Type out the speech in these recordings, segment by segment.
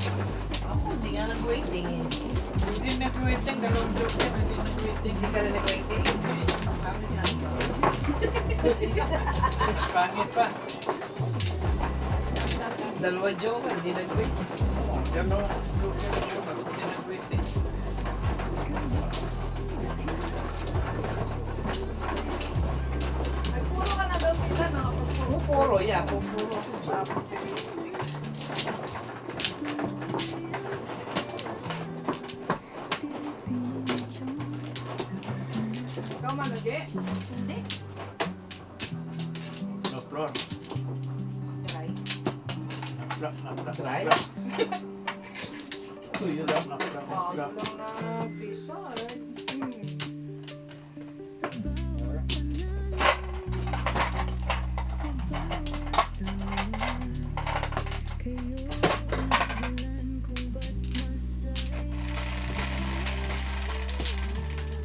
Ako, hindi nga nag-waiting eh. Hindi nag-waiting, dalawang joke yan, hindi nag-waiting. Hindi ka rin nag-waiting. Sabi nga. Pangit pa. Dalawa joke, hindi nag-waiting. Dalawang joke yan, hindi nag-waiting. Ay, puro ka na daw pila, no? Puro, yeah. Puro. Ikaw man, Ade? Hindi. No floor. Try. Naprak. Try? Tuyo lang. Naprak. Oh, lang na pisa, eh.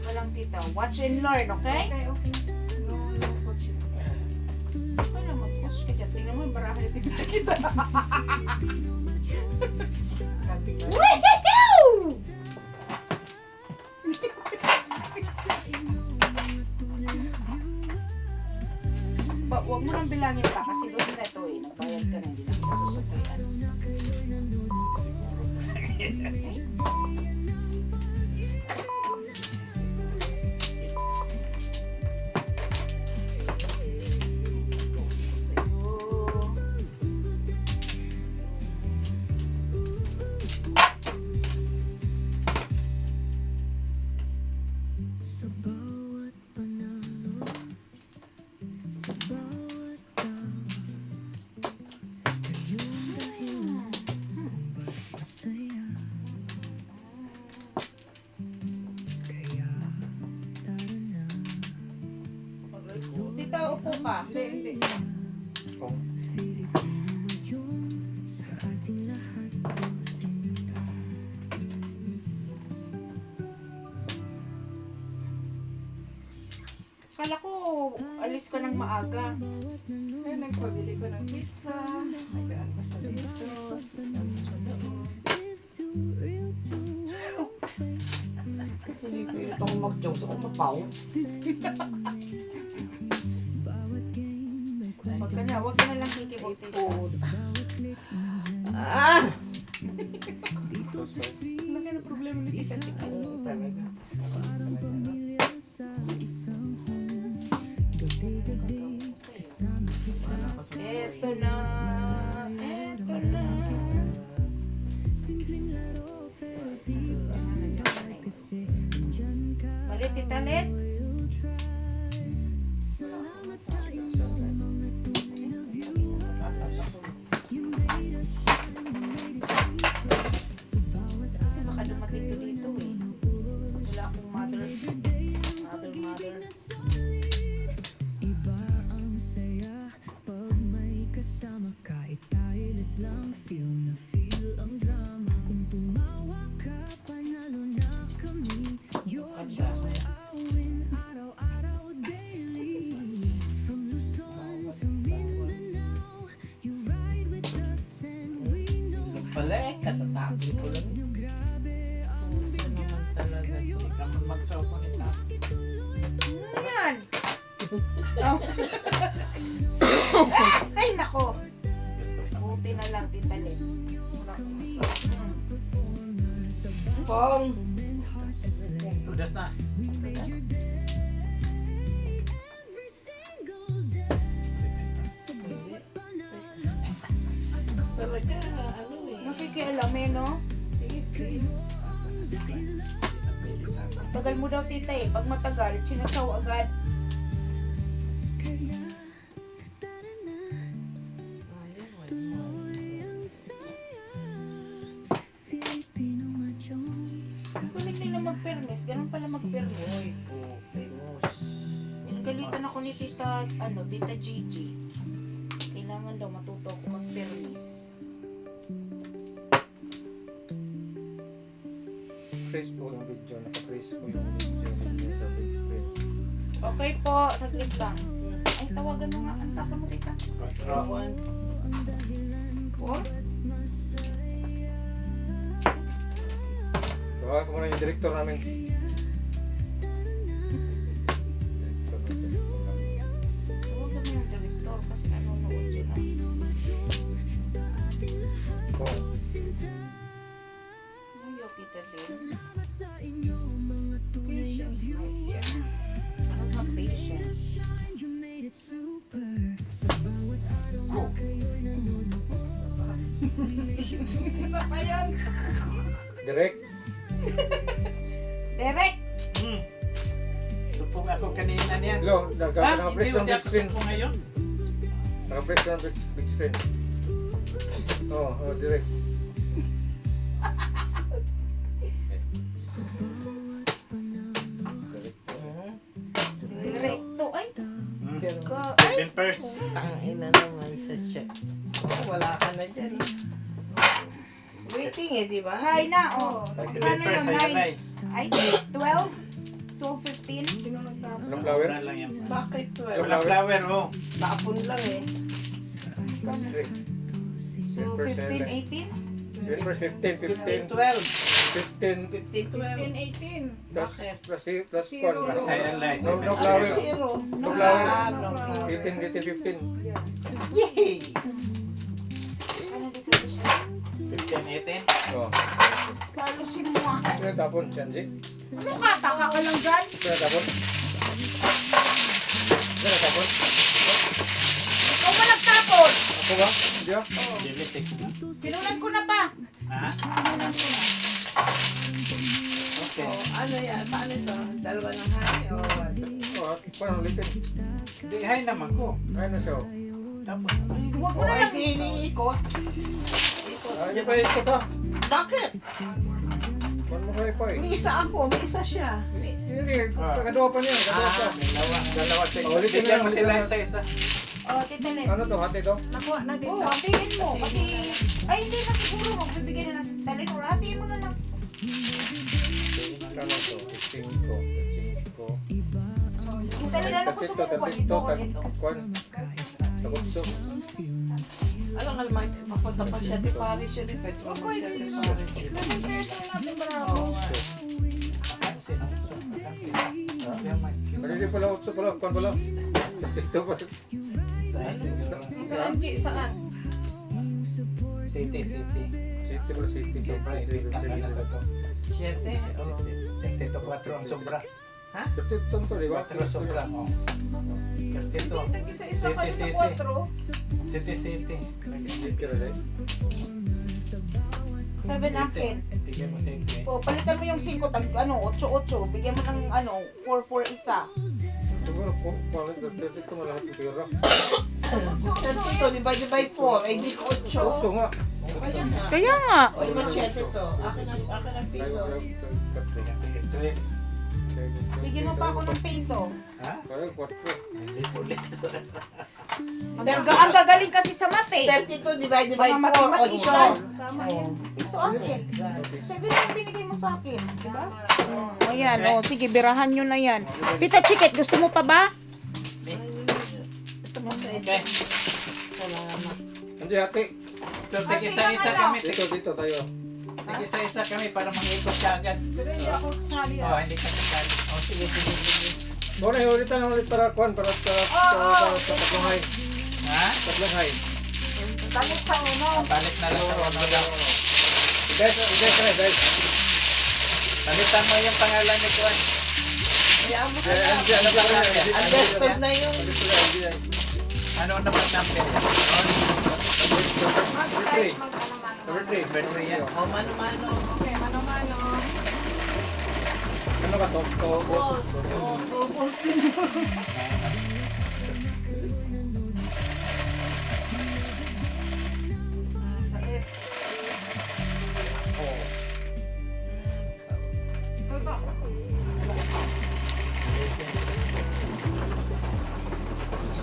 Walang tita. Watch and learn, okay? Okay, okay. No, coach. Okay lang, mag-push ka dyan. Tingnan mo yung baraha ni tita kita. Woohoo! Wag mo nang bilangin pa kasi doon na ito eh. Nagbayad ka na, hindi na kita susukayan. Tita, upo ka. Hindi. Kala ko, alis ka ng maaga. Ay, nagpabili ko ng pizza. Nagdaan pa sa dito. Hindi ko itong mag-joke sa kumapaw. Wag ka na lang hikibot food. Ah! Laki na problema ni Tita Chika. Talaga. Eto na. Eto na. Malit, tita Let. Kasi baka dumating ko dito eh. Wala akong mother. Iba ang saya pag may kasama kahit tayo lang feel na feel ang drama kung tumawa ka panalo na kami your joy I win araw-araw daily from Luzon to Mindanao you ride with us and we know Pala eh, katatabi ko lang. grabe ang Ito naman talaga. Hindi ka man magsawa nita. Ano yan? Oh. Ay, nako. Gusto ka. Buti na lang, tita Len. Wala akong masarap. Pong! Tudas na. Talaga, ano eh. Nakikialam eh, no? Sige. Tagal mo daw, tita eh. Pag matagal, sinasaw agad. Kulit nila mag-permis. Ganun pala mag-permis. Pinagalitan ako ni tita, tita Gigi. Kailangan daw matuto ako mag-permis. Fresh po yung video, naka-fresh po yung video ng YouTube Express. Okay po, saglit lang. Ay, tawagan mo nga. Ang tapan mo, tita. Rawan. Po? Tawagan ko muna yung director namin. Huwag mo yung director kasi nanonood sila. Oh. Ayaw, Tita Lynn. Sa inyo mga tunay na Patience, my dear. Ano nga patience? You made it super. Sa bawat araw kayo'y nanonood. Isa pa yun. Direct. Derek! Supong ako kanina niyan. Hello, Ha? naka-press Hindi, ng hindi big ako screen. supong ngayon. Naka-press ng big screen. Direct. Direkto ay! Ka, 7 pers. Ang ina naman sa check. Oh, wala ka na dyan. Waiting eh, di ba? Hi na, oh. 7 Paano pers yun, ay Nay? alay. Ay, 12? 12:15? Sino nagtapon? Anong flower? Wala lang yan. Bakit 12? Wala flower, oh. Tapon lang eh. Direct. So, 15, 18? Yun first 15, 15, 15, 12. 15, 15, 12. 15, 18. plus, Bakit? plus Zero. 1. Plus ay alay. No, no 7 flower. pers. Zero. No flower. No flower. 18, 15. Yay! Ano dito? 15, 18. Oh. Kalusin mo ah. Ano tapon, Chanji? Ano ka? Taka ka lang dyan? Ano tapon? Ano tapon? Ikaw ba nagtapon? Ako ba? Hindi ah. Dilisik mo. Pinunan ko na pa. Ha? Pinunan ko na. Okay. Oh, ano yan? Paano ito? Dalawa ng hari o what? Oh, paano ulitin? Di, hay naman ko. Ayun na siya. Tapos naman. Huwag mo O, na ay lang. di iniikot. Ah, hindi pa ito ka. Bakit? Paano mo kayo pa eh? May isa ako, may isa siya. Hindi, kagawa pa niya. Kagawa pa. Dalawa sila. Oh, ulitin Bigyan na mo lang, sila ulitin na. isa-isa. Oh, Tita Len. Ano to, hati to? Nakuha na din. Oh, hatiin mo. Kasi, ay hindi na siguro. Magbibigay na ng Tita Len. Or hatiin mo na lang. Kano to? 15 ko. 15 ko. Tita Len, ano gusto mo kuha? Ito or ito? Kwan. Takotso. Alam nga naman, mapunta pa siya di Paris siya di Petro. Pwede Di yun. Paris. 7 person natin, bravo. Akansin. Hindi pala, 8 pala. Kwan pala. 52 pala. Kaanji, saan? City. City pala, city. Sobra, City, ipitan ka na sa to. 7. Oh. 32 ang sobra. 32 to, di ba? 4 sobra. Oh. 32. Tag-isa-isa kayo sa 4. City. City na rin. 7 akin. Bigyan mo city. O, palitan mo yung 5, tag, 8-8. Bigyan mo ng 4-4 isa. Siguro, kung dito malahat ng pira. 32 divided by 4, ay di ko 8. 8 nga. Kaya nga. Kaya nga. O, iba 7 to. Akin ang piso. Bigyan ko yung 3. Bigyan mo pa ako ng peso. Ha? Kaya 4. Hindi ulit. Ang gagaling kasi sa mate. 32 divided by Mga 4, mathematician. 8. Tama yan. So, akin. 7 yung binigay mo sa akin. Diba? Oh, ayan. Oh, sige, birahan nyo na yan. Tita Chiquet, gusto mo pa ba? Ito mo sa Okay. Salamat. Andiyan hati. So, tig-isa-isa kami. Dito tayo. Tig-isa-isa kami para mangikot ka agad. Pero hindi ako kasali. Oh, hindi ka kasali. Oh, sige. Muna, ulitan lang ulit para kwan. Para tatlonghay. Ha? Tatlonghay. Balik sa uno. Balik na lang sa ano daw. Guys. Palitan mo yung pangalan ni Juan. Hayaan mo Andiyan, kaya. andiyan, andiyan. Understood na yun. Ano naman number? Mag-type, Number 3. Number 3 yan. O, mano-mano. Okay, mano-mano. Ano ka to? Balls. Oh, balls din. Sa S. Ito ba?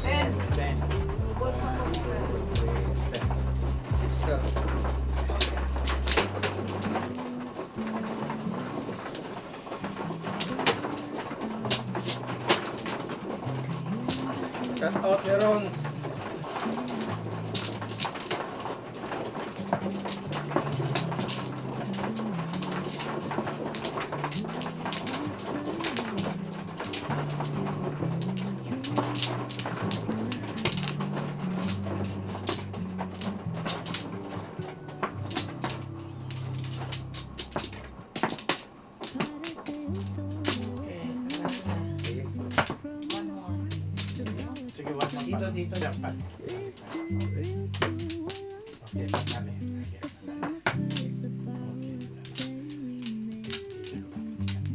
Ten. 10. Balls na po. Isa. Cut out your runs.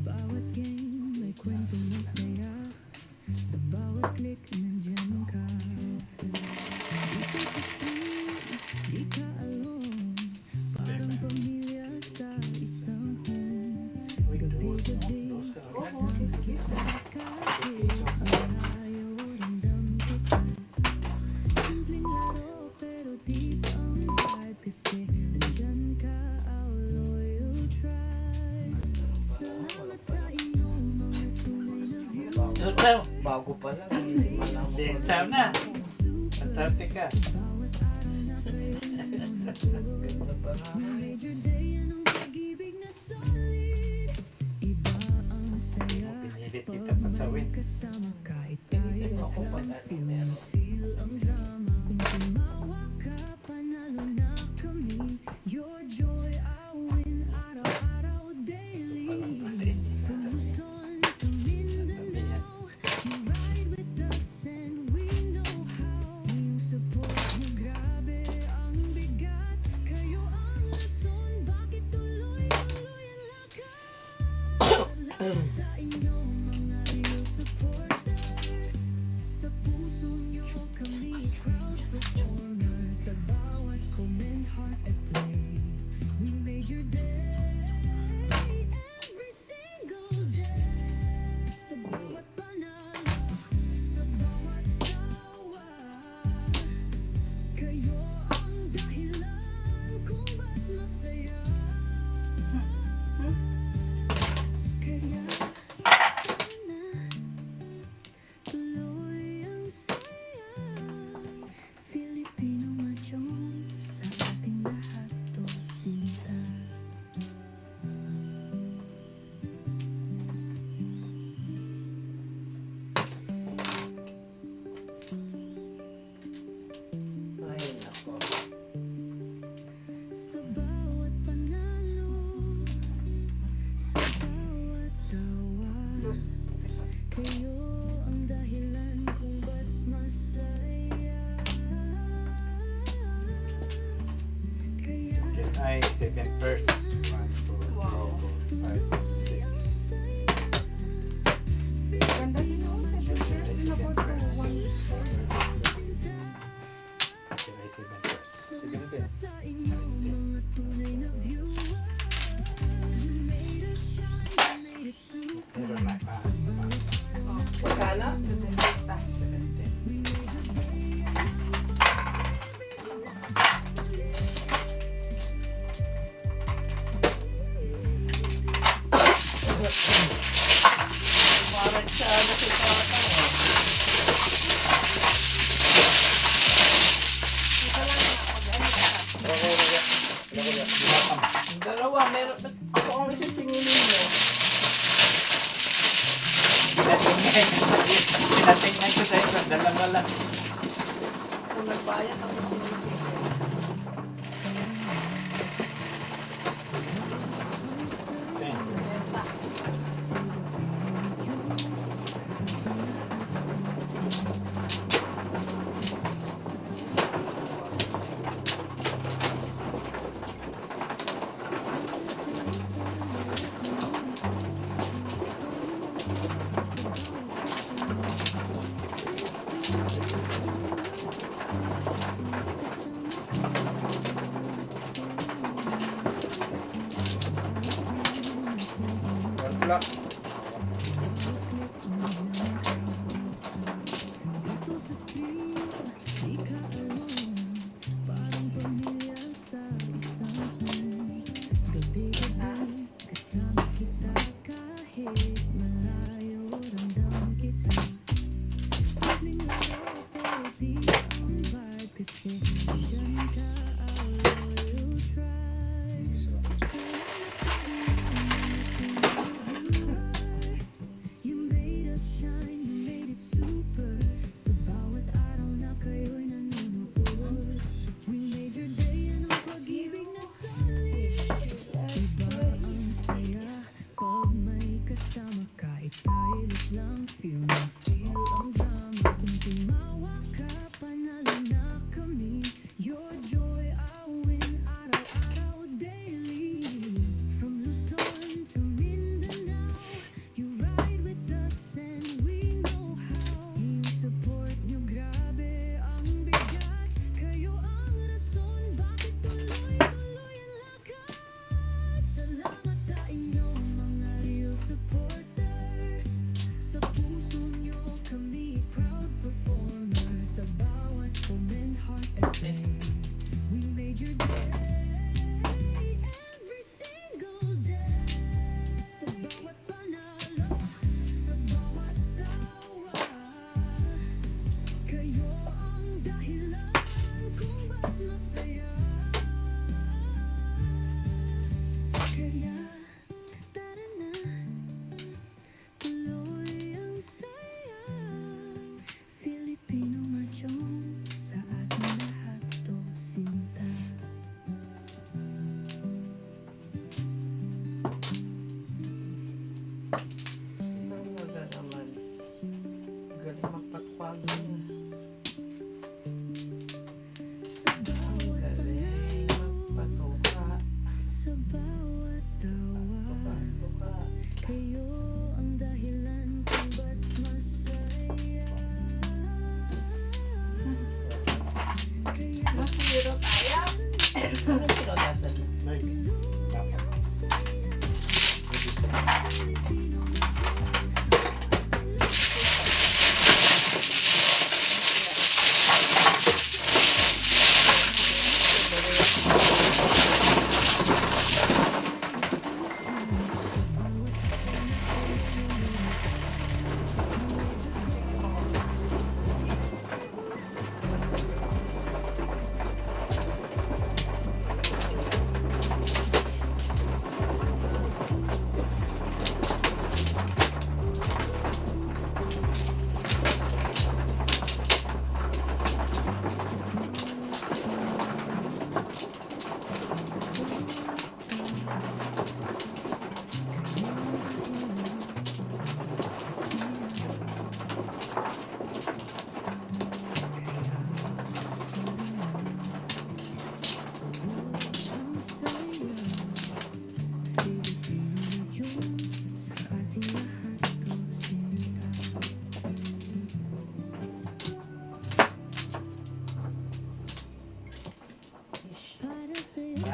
Bawat game may kwentong masaya. Sa bawat click nandyan ka. Di ka alone. Parang pamilya sa isang home. Gabi-gabi kahit malayo ramdam kita. Simpleng laro pero deep ang vibe. Kasi nandyan ka, our loyal tribe. Salamat sa inyong mga tunay na view. Ikaw, Bago pa lang. Hindi pa lang. di, saw na. Antarctica. Ganda pa nga. Major day yan ang pag-ibig na solid. Iba ang saya. Pinilit kita pagsawin. Kasama kahit tayo Ako pa lang nga. feel, feel ang drama. Kung tumawa ka, panalo na kami. Your joy, I win. Araw-araw, daily. From Luzon to Mindanao, you ride with us and we know how. Yung support mo, grabe ang bigat. Kayo ang rason, bakit tuloy-tuloy ang lakad. Salamat sa inyo, mga real supporter. Sa puso nyo kami proud performer. Sa bawat comment, heart at play, we made your day every single day. Sa bawat panalo, sa bawat tawa, kayo ang dahilan kung ba't masaya. Kaya sana tuloy ang saya. Filipino machong sa ating lahat to sinta. Ay, nako. Sa bawat panalo, sa bawat tawa, Luz. kayo ang dahilan kung ba't masaya. Kaya Can I 7 first? 1, 2, 3, 4, 5, 6. Ganda din ako sa pictures na po to. Can I 7 first? sa inyo mga tunay na viewer. You made us shine, you made it super. Never mind. Magkano? 17. Parang siya na si Tata. Ang dalawa, meron. Ako ang isisingilin mo. Pinatingnan ko sa isa, dalawa lang. Kung nagbayad ako sinisingil. Wala. Dito sa street, di ka alone. Parang pamilya sa isang home. Gabi-gabi, kasama kita kahit malayo ramdam kita. Simpleng laro pero di ang vibe. Kasi dyan ka, our loyal tribe. Salamat sa inyo, mga tunay na viewer.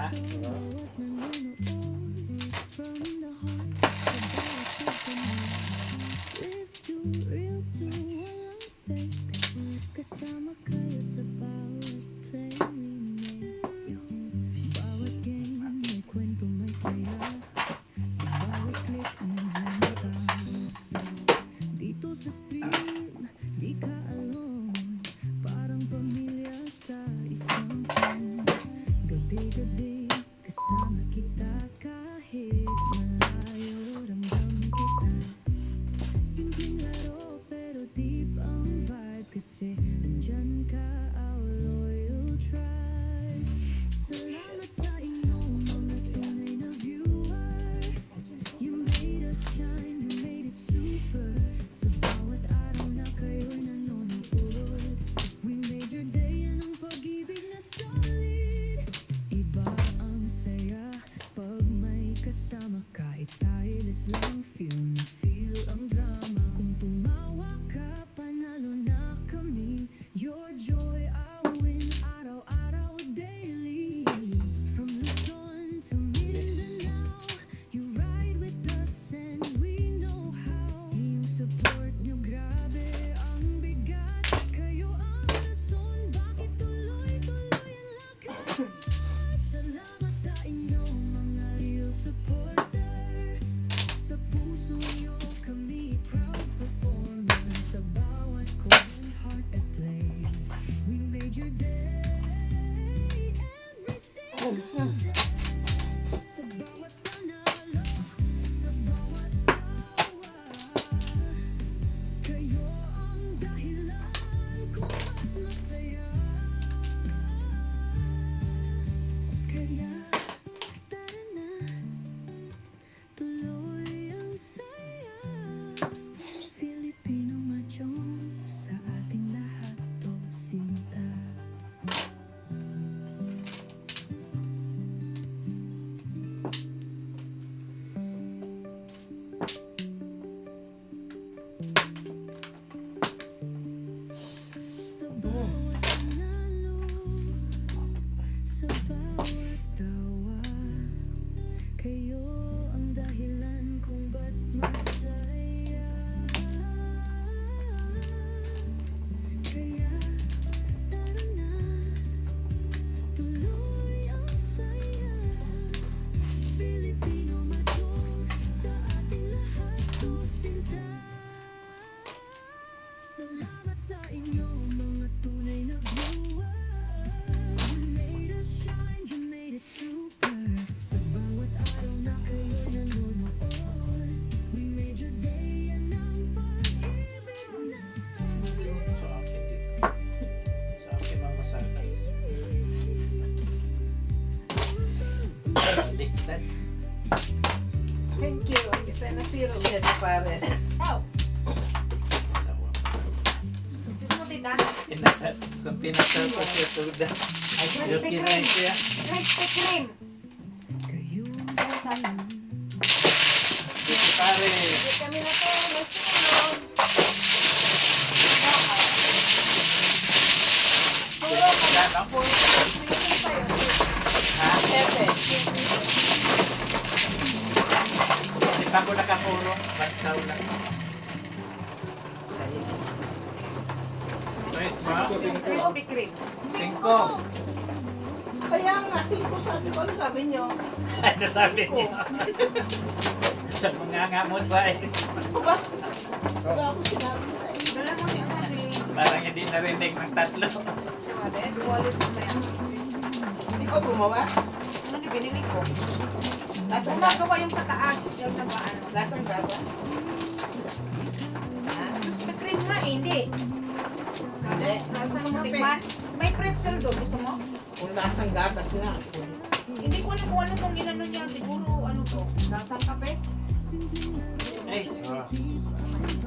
Ha? Kasama kayo sa bawat play we make. Bawat game may kwento, may saya. Sa bawat click nandiyan ka. Dito sa stream, di ka alone. Parang pamilya sa isang phone. Gabi-gabi kasama kita kahit malayo, ramdam kita. Simpleng laro pero deep ang vibe kasi andyan ka, our loyal tribe. Salamat sa inyo mga tunay na viewer. You made us shine, you made it super. Sa bawat araw na kayo'y nanonood, we made your day yan ang pag-ibig na solid. Iba ang saya pag may kasama, kahit tireless lang, feel na feel ang drama. Kung tumawa ka, panalo na kami. Your joy, our win, araw-araw, daily. From Luzon to Mindanao, you ride with us and we know how. Yung support nyo, grabe ang bigat. Kayo ang rason, bakit tuloy-tuloy ang lakad. Salamat sa inyo, mga real supporter. Sa puso nyo kami proud performer. Sa bawat cold heart at play, we made your day every single day. Sa bawat panalo, sa bawat tawa, kayo ang dahilan kung ba't masaya. Kaya tara na, tuloy ang saya. Filipino machong sa ating lahat to sinta. Sa bawat panalo, sa bawat tawa, kayo ang dahilan kung ba't masaya. Kaya tara na, tuloy ang saya. Filipino machong sa ating lahat to sinta. Salamat sa inyo mga tunay na viewer. You made us shine, you made it super. Sa bawat araw na kayo'y nanonood, we made your day yan ang pag-ibig na. Sa akin dito. Sa akin ang masagas. Liksan. Thank you. Kita na zero. Siya ni Pares. Gusto mo, tita? Kung pinasal ko siya tuda. Yung kinain siya. Krispy Kreme. Kayo Dito pare. Kami na to, masino. Wala lang. Sige sa'yo. Ha? Sete. Di pa ako nakapuro. Bansaw lang. Nice ba? Krispy Kreme. 5. Kaya nga, 5 sabi ko. Ano sabi nyo? Ano sabi niya? Sa mga nga mo size. Ako ba? Wala akong sinabi sa inyo. Wala mo si Amari. Parang hindi narinig ng tatlo. Si Mare, wallet mo na yan. Ikaw gumawa? Ano ni binili ko? Lasang Gumagawa yung sa taas. Yung na ba ano? Lasang gatas? Krispy Kreme nga eh, hindi. Hindi. Lasang tikman. May pretzel doon, gusto mo? Kung lasang gatas nga. Hindi ko alam kung ano tong ginano niya. Siguro ano to? Lasang kape? Ay, sos.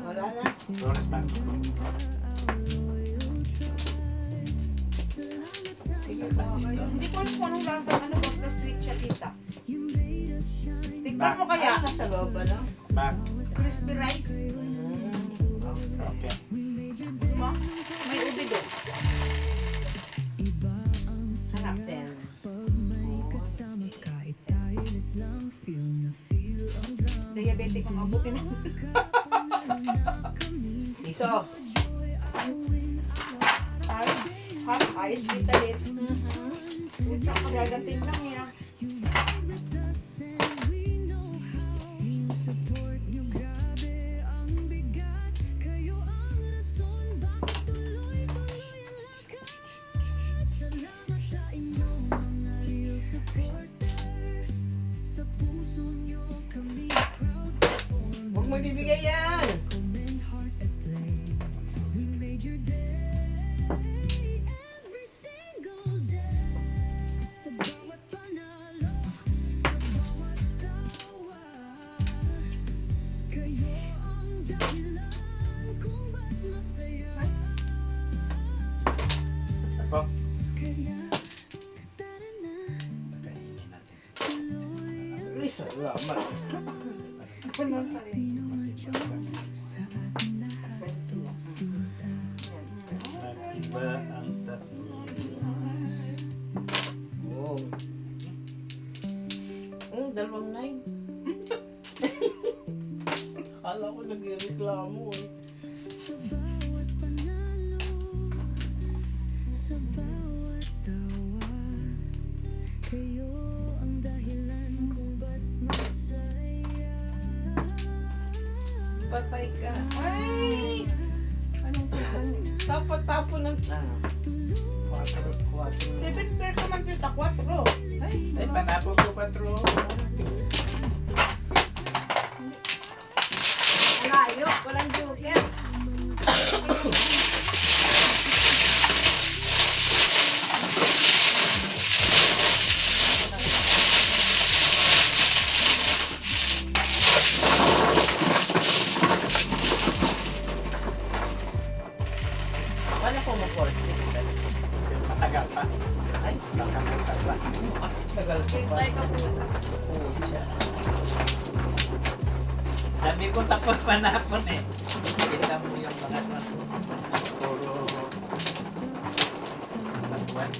Wala na. Flores pa. Isa pa dito. Hindi ko alam kung anong lasa. Ano basta sweet siya, tita. Tikman mo kaya. Kaya nasa loob, ano? Back. Crispy rice. Okay. Gusto mo? May ubi doon. Hanap 10. diabetic ang abutin. Iso. Ayos, vitalit. Isa magagating lang yan. Huwag mo bibigay yan. Ako? Pakainin natin si Salamat. Iba ang tapos. Oh. Dalawang 9. Akala ko nag-reklamo eh. Kayo ang dahilan kung ba't masaya. Patay ka. Ay! Anong tapon? Tapon ng... 7 pair ka man kita, 4. Ay, panapo ko 4. Layo, walang joker. Paano po mo force Matagal pa. Ay, Baka magkas pa. tagal ko pa. Tay ka bukas. Oo, siya. Dami ko tapos panapon eh. Kita mo yung mga mas puro sakwan.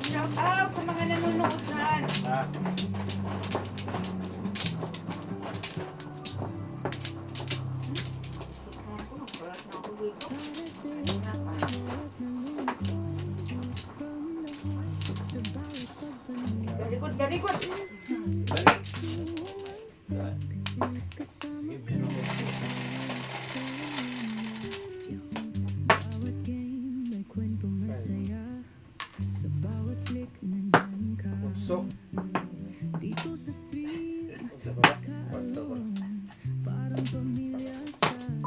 Shout out sa mga nanonood dyan. Ah, Ako, nagpalat na ako dito. Very good, very good. balik. Sige, meron ko. Bawat game may kwento masaya. Sa bawat click nandyan ka. Puso. Dito sa street Sa baba. Puso. parang pamilya sa isang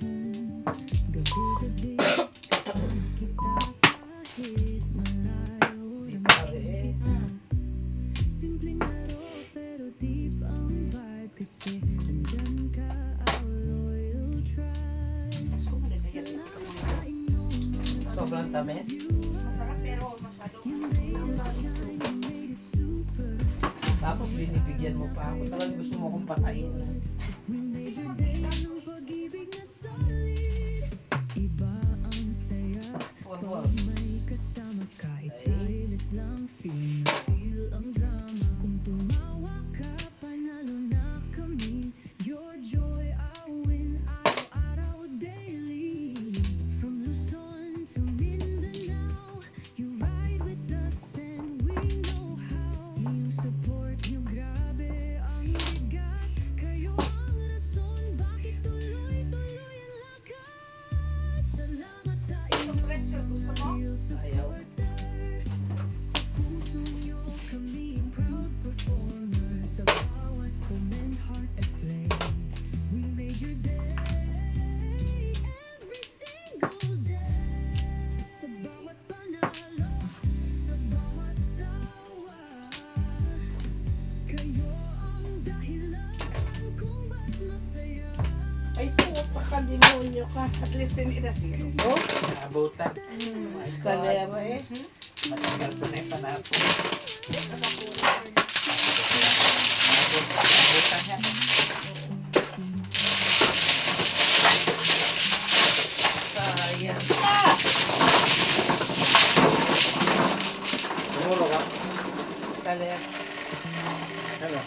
home. Gabi-gabi kita kahit malayo Di lang pare eh. simpleng laro pero deep ang vibe kasi nandyan ka, our loyal tribe. So, madadayat na ito mga. Sobrang tamis. Masarap pero masyado. Tapos binibigyan mo pa ako. Talagang gusto mo akong patayin. Ang pag-ibig na solid, iba ang saya. Wag. May kasama kahit tahilis lang, feel ang drama. Kung tumawa ka, panalo na kami. Your joy, I win, araw-araw, daily. From Luzon to Mindanao, you ride with us and we know how. Yung support nyo, grabe ang bigat. Kayo ang rason, bakit tuloy-tuloy ang lakas. Salamat sa Itong pretzel, gusto mo? Ayaw. puso nyo, kami ang proud performers. Sa bawat comment, heart at play, we made your day every single day. Sa bawat panalo, sa bawat tawa, kayo ang dahilan kung ba't masaya. Ay, puta ka, demonyo ka. At least in a zero. Oh, Naabutan. eskalera eh. Matagal pa na yung panapon. Naabutan yan. wallet. Ano?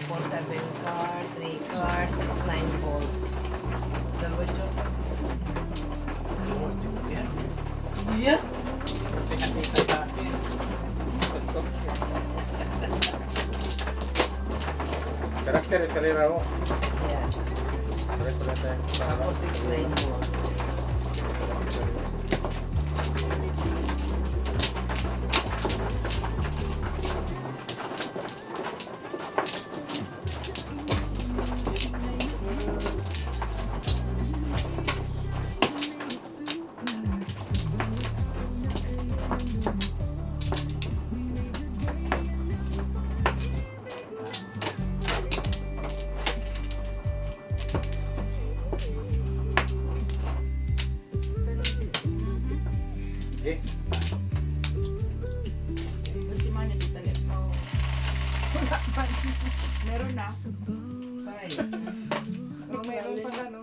4-7 car, 3 car, 6-9 balls. Dalawa dyan. Yan. Yes! Pinakita sa akin. Karakter sa lira mo. Yes. Pares pala tayo. Ako 6-9 balls. Okay. Si Manny dito talit. Wala pa. Meron na. Five. Oh, meron pa na, no?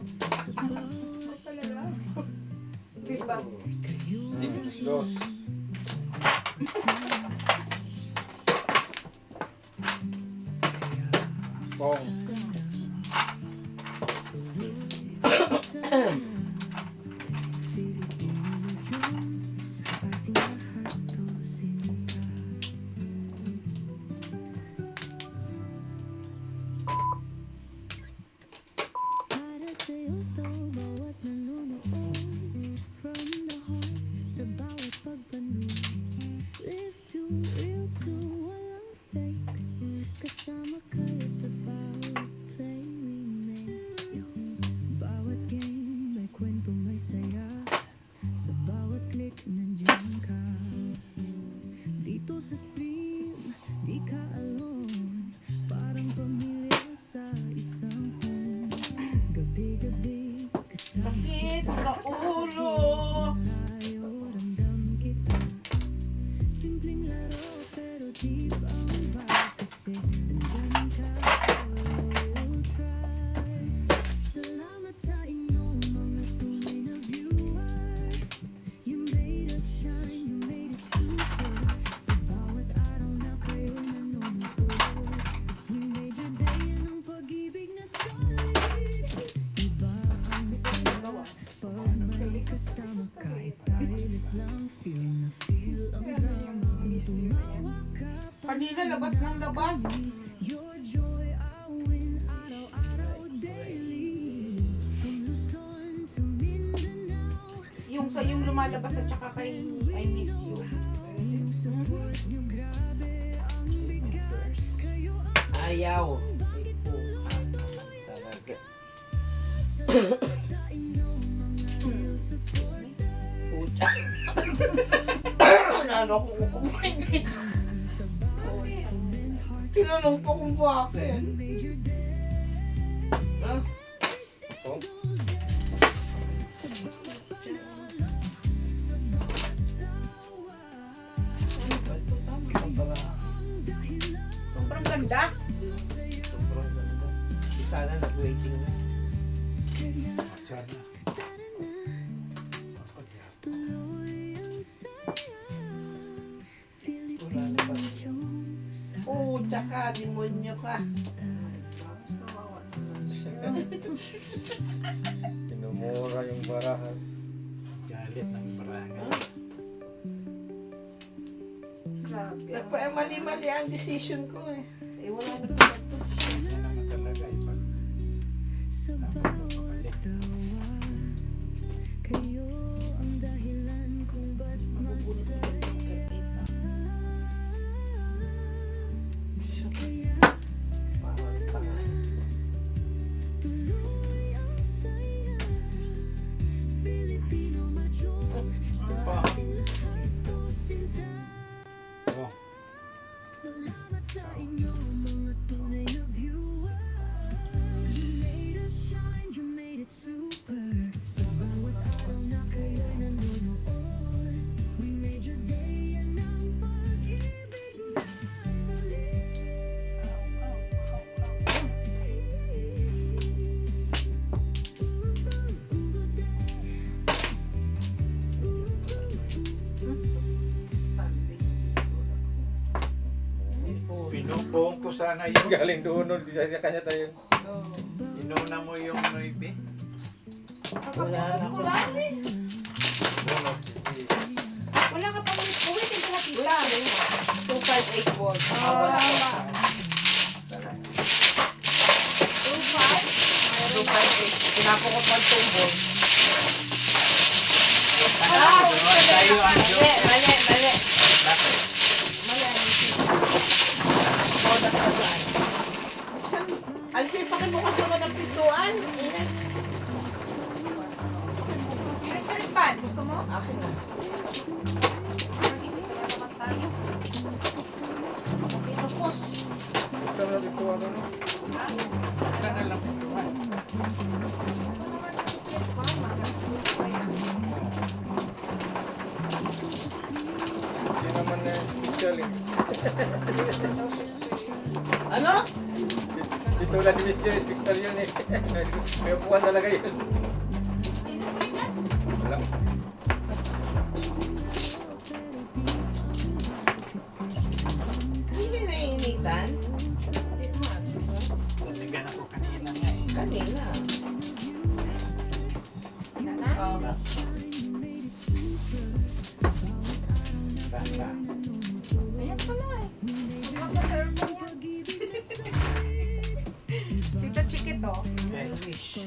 Ay, talaga. Diba? Dos. Pong. Para sa'yo to, bawat nanonood. From the heart, sa bawat pagpanood. Live to, real to, walang fake. Kasama kayo sa bawat play we make. Bawat game, may kwento, may saya. Sa bawat click, nandiyan ka. Dito sa stream, di ka alone. Parang pamilya sa isang home. Gabi-gabi, kasama Bakit? Kaulo! tayo, ramdam kita. Simpleng laro, pero deep ang vibe. Kasi andyan ka, we'll try. Salamat sa inyo, mga tunay na viewer. You made us shine, you made it super. Sa bawat araw na kayo nanonood. We made your day, yan ang pag-ibig na solid. Iba ang saya, pag may kasama. Kahit tayo lang, feel na feel ang drama. Tumawa ka pa Kanina, labas ng labas. your joy, I win araw-araw daily. From Luzon to Mindanao, Yung lumalabas at saka kay I miss you. yung support nyo grabe ang bigat. Kayo ang Ayaw. Ay, puka naman talaga. sa inyo mga real supporters. Puta. Nalo ko kumain dito. Tinanong pa kung bakit. Ha? Pong. Ano ba ito? Tama ba? Sobrang ganda. Sobrang ganda. Di sana nag-waiting na. Sana. Tuloy ang saya. Wala na ba? Oo, tsaka demonyo ka. Pinumura yung barahan. Galit ng barangay. Grabe. Mali-mali ang decision ko eh. Eh, wala na pa ito. Yan naman talaga. Pag Sa bawat tawa, kayo ang dahilan kung ba't masaya. Kaya Parang tanga. tuloy ang saya. Filipino macho, pa. lahat to sinta. Oh. Salamat sa inyo, mga tunay na viewer. You made us shine, you made it super. Sa bawat araw na kayo'y nanonood. We made your day, yan ang pag-ibig na solid. Standing. Buong ko sana yung Galing doon, di sa kanya tayo. inuna mo yung noibi. Wala na Ko ako. lang eh. Wala ka pang uwitin ka na tita. 258 volts. Wala ka. 258. Pinako ko pa 2 volts. Tayo ang Mali, mali, mali. Bakit? Mali ang isip. Bodas ka dyan. Alvin, pakibukas naman ang pintuan. Init. Electric pan, gusto mo? Akin na. Mag-isip ka na naman tayo. Dito, pus. Saan natin po ano? Sana lang pintuan. Hindi naman na special eh. Ano? Di tulad ni Miss Joy, special yun eh. May upuan talaga yun. Wala. Hindi naiinitan? Naligan ako kanina nga eh. Kanina. Basta. Ayan pala eh. Mag-serve mo yan. Tita Chiquit oh. Okay. Wish.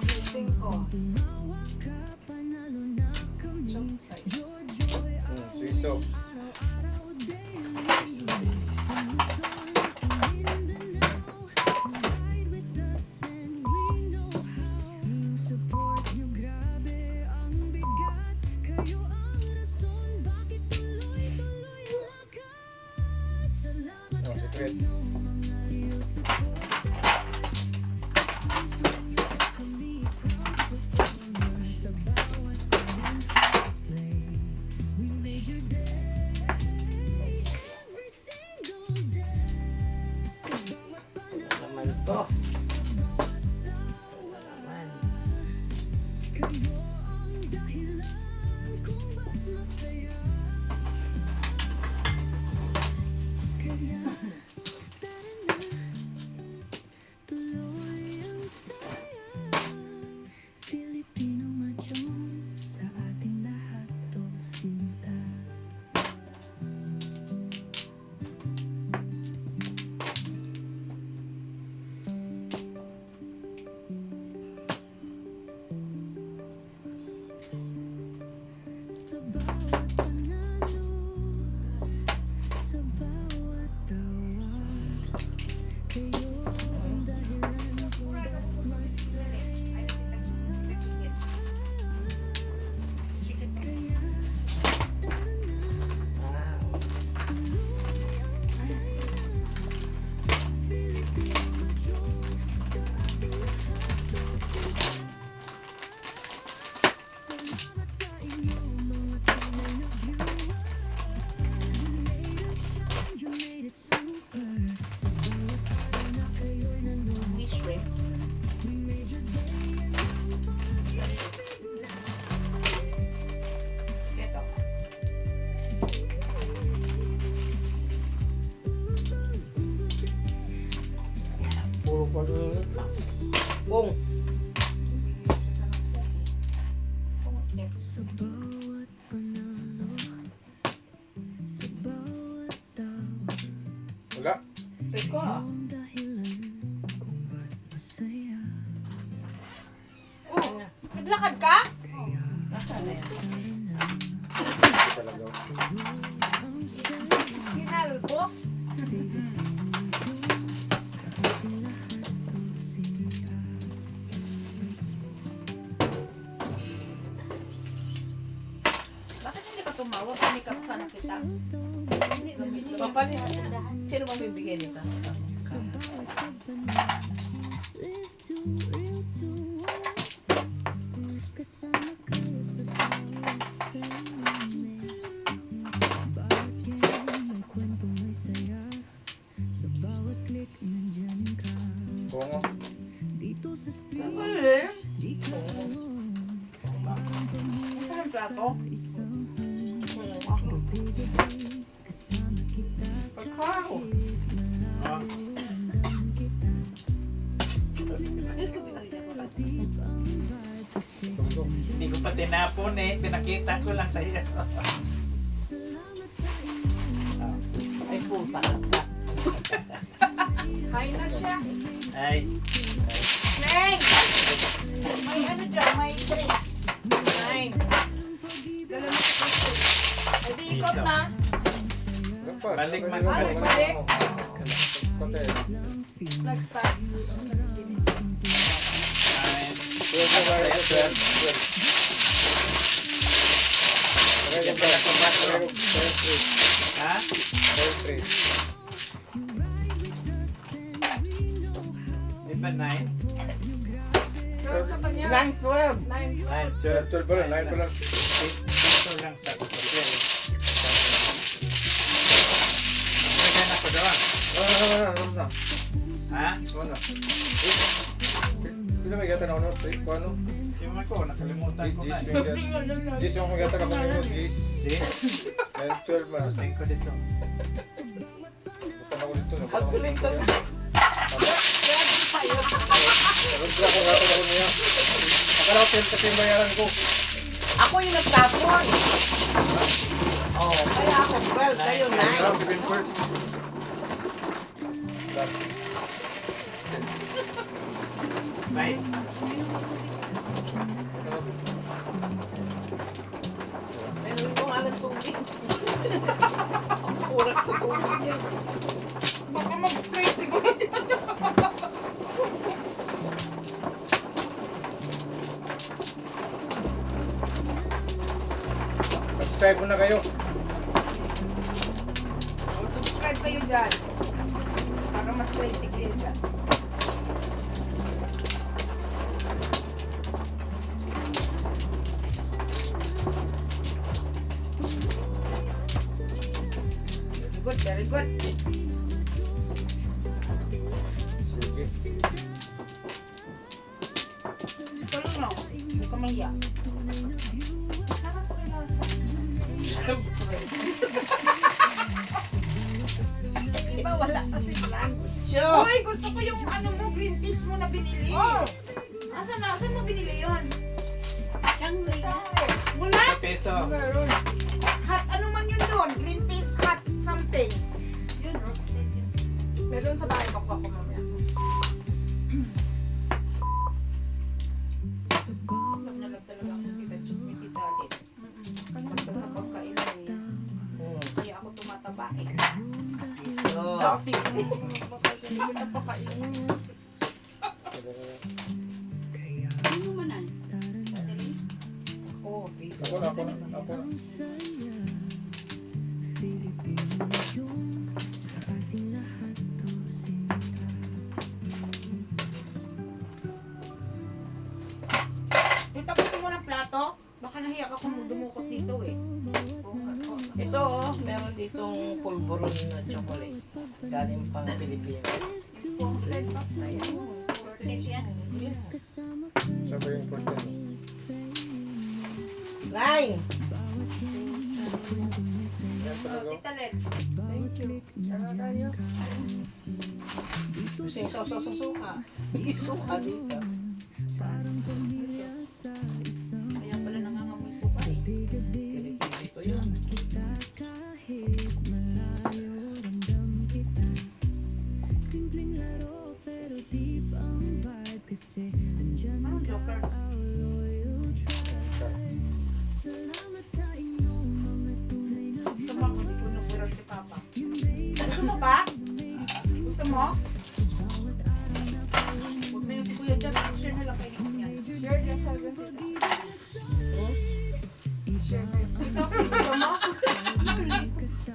Gising ko. Jump size. Swiss of. Oh, secret. Naman to. Naman. Filipino madyong sa ating lahat to sinta. Sa bawat panalo, sa bawat tawa, kayo ang dahilan kung ba't masaya. Wish rin. Ito. Puro pag-iinit lang. Bong. Sa bawat panalo, sa bawat tawa, Wala. Rico. ang dahilan kung ba't masaya. Oh, naglakad ka? Nasaan na yan? Hindi talaga. Kinalbo? Bakit hindi ka tumawag? Hindi ka sana kita. Papalit. Sino bang bibigay nito? Live too real to want. Kasama kayo sa bawat kami. Bawat game may kwento, may saya. Sa bawat click nandyan ka. Bungo. Dito sa street, Wala. di ka Ano ang plato? isang Ako. gabi tinapon eh. Pinakita ko lang sa'yo. Ay, puta ka. Hay na siya. Ay. Neng! May ano dyan, may drinks. Nine. Dala mo sa Kristo. Ay, di ikot na. Balik man, balik. Konti. Nag-start. Ha? Di ba 9? Pero sa kanya. 9-12. 9. 9, 12 pa lang, 9 pa lang. Ito lang sa Nagyan ako doon. Ano? Ha? Ano? Hindi na may gata na ano? Ano? Yung ako, nakalimutan ko na eh. Jis yung may gata ka pa nito, Jis. See? 12 ba? Pasayin ko dito. Bukan ako dito. Calculator. Nagundra ko gato ako niya. Akala ko 10 kasi yung bayaran ko. Ako yung nagtapon. Oh, kaya ako 12, kayo Kaya 9. 7 first. Size. Meron ko nga ng tubig. Ang kurak sa tubig yan. Baka mag-straight siguro dyan. Subscribe mo na kayo. Subscribe kayo dyan. Para mas straight si Kuya dyan. Very good, very good. Sige. Tuloy mo. Hindi ka mahiya. Sarap ko yung lasa. Iba wala kasi plan. Sure. Uy, gusto ko yung ano mo, green peas mo na binili. Asan na? Asan mo binili yun? Wala. Sa peso. Meron. Hot, ano man yun doon? Green peas, hot something. Yun, roasted yun. Meron sa bahay, bakwa ko mamaya. Love na love talaga ako kita Lip. Basta sa pagkailan eh. Kaya ako tumataba eh. So, Dati ko hindi ko napakain. Ano mo manan? oh, peace. Ako na. Tapusin mo ng plato. Baka nahiya ka kung dumukot dito eh. Ito oh, meron ditong pulburon na chocolate. Galing pang Pilipinas. Roasted yan. Sabi yung important. 9. Yan talaga. Tita Len. Thank you. Tara tayo. Gusto yung suka. Suka dito. Kaya pala nangangamoy suka eh. Kili-kili ko yun. Anong joker? Gusto mo ako, di ko nagbiran si Papa. Gusto mo ba? Gusto mo? Huwag na yung si Kuya dyan. Share na lang kayo niyan. Share niya sa akin. Oops. Share kayo. Ikaw, gusto mo?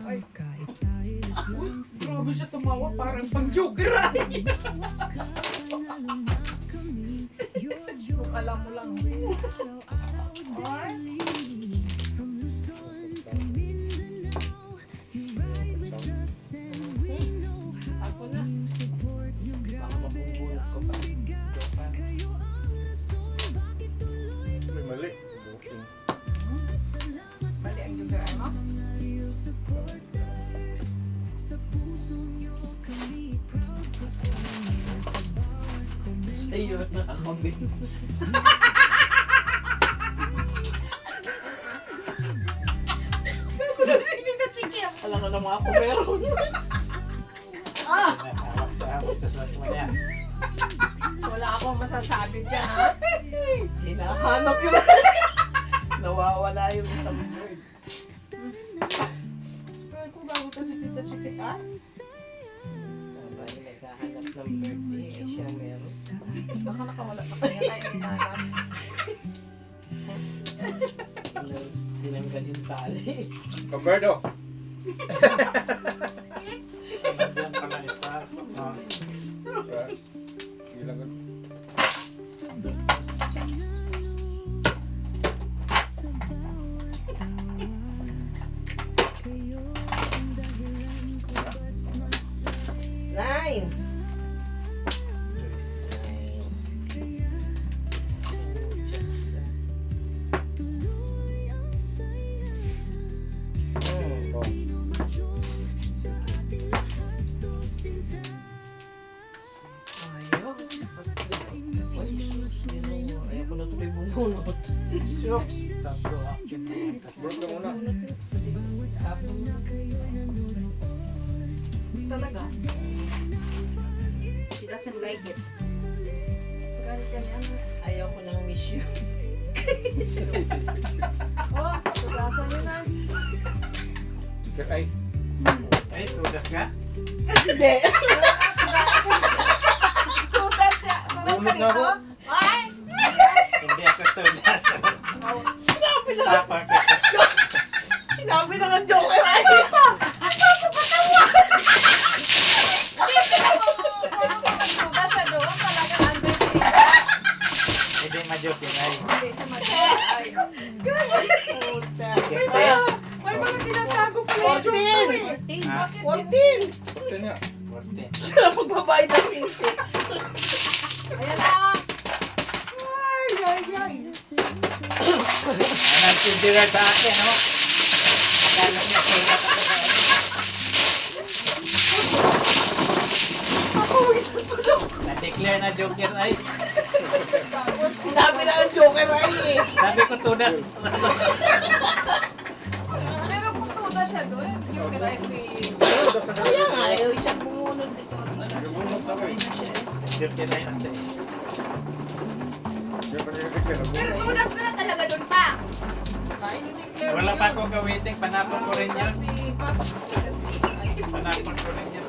Ay. Uy, grabe siya tumawa. Parang pang joker ay. Kung alam mo lang. Ay. Ako na. Baka mapupulot ko pa. May mali. Booking. Mali ang joker ay mo? Sa'yo na ako, babe. Alam ko naman ako meron. Ah! Nakakapag sa suot mo niya. Wala akong masasabi dyan, ha? Hinahanap yun. Nawawala yung isang bird. Pero kung bago to si Tita Chitik, ah? Aba, yung naghahanap ng birthday, eh, siya meron. Baka nakawala pa kanya tayo ng nanap. Tinanggal yung tali. Roberto! Nandiyan pa na isa. Ah, Ilang ka? Nine! Ayaw ko na tuloy bumunot. Shucks. Tatlo ah. Bro ka muna. Talaga. She doesn't like it. Pagkalit ka niyan. Ayaw ko nang miss you. Oh, tugasan niyo na. Ay, Ay, tudas ka? Hindi! Tugas siya. Tugas ka Ulog na dito. ako. Ay! Hindi ako tudas. Sinabi na! Papa ko. Sinabi na ng joker ay! Tugas siya doon. Talagang understatement. Hindi ma-joke ay. Hindi siya mag-ay. Puta. Kasi, May mga tinatago pala yung joke ko eh. ah, Bakit yun? 14! putin niya. 14. Siya na magbabayad ng pinsit. Ayan na. Ay, ay, ay. Anong sindiran sa akin, no? Akala niya, sulat ako sa akin. Ako, isang tulog. Na-declare na joker ay. Tapos, Sinabi na ng joker ay eh. Sabi ko tudas. pero kung tugas siya doon, yung kinay si... Kaya nga, ayaw siya bumunod dito. Bumunot ako eh. Joker ay nasa eh. Pero tugas ka na talaga doon pa. Kahit i-declare Wala mo pa yun. akong gawiting, panapon ko rin yun. Si Papa Panapon ko rin yun.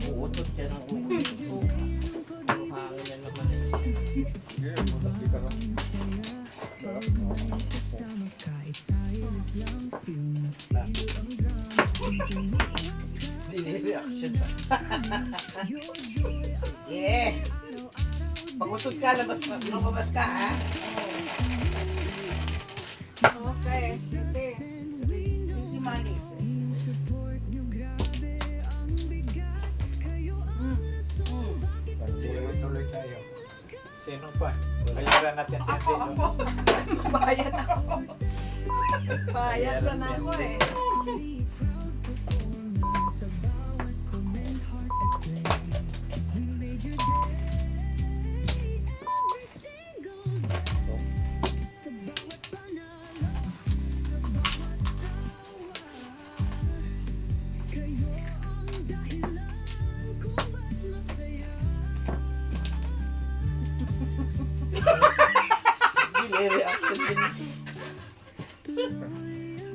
Uutot siya ng uutot. Hangin na naman eh. Sige, butas kita lang. Dili-reaction pa. Sige. Pag-utod ka, lumabas ka ha. Okay, shite. Si Manny. Sige, tuloy tayo. Sino pa? Bayaran natin si Ako. Angelo. Bayan ako. Bayan sa nako eh. Dili-reaction din.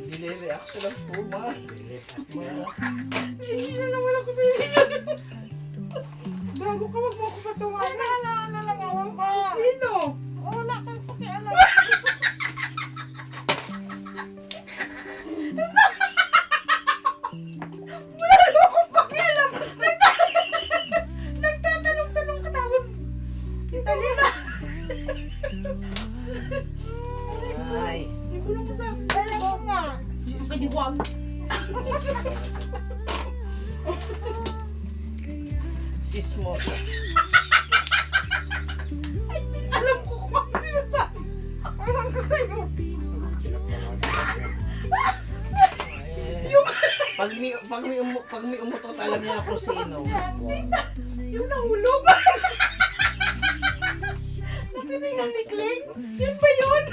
Dili-reaction ang puma. Hindi na naman ako binigyan. Bago ka wag mo ako patawanan. Wala lang ako pa. Sino? Wala kang pakialam. Wala lang akong pakialam. Nagtatanong-tanong ka tapos itali na. Ay. Ibulong mo sa akin. Alam mo nga. Pwede wag. Sismo. Ay, di alam ko kung ano sinasabi. Alam ko sa'yo. Pag may umutot, alam niya kung sino. Yung nahulog. Natinignan ni Kling. Yun ba yun?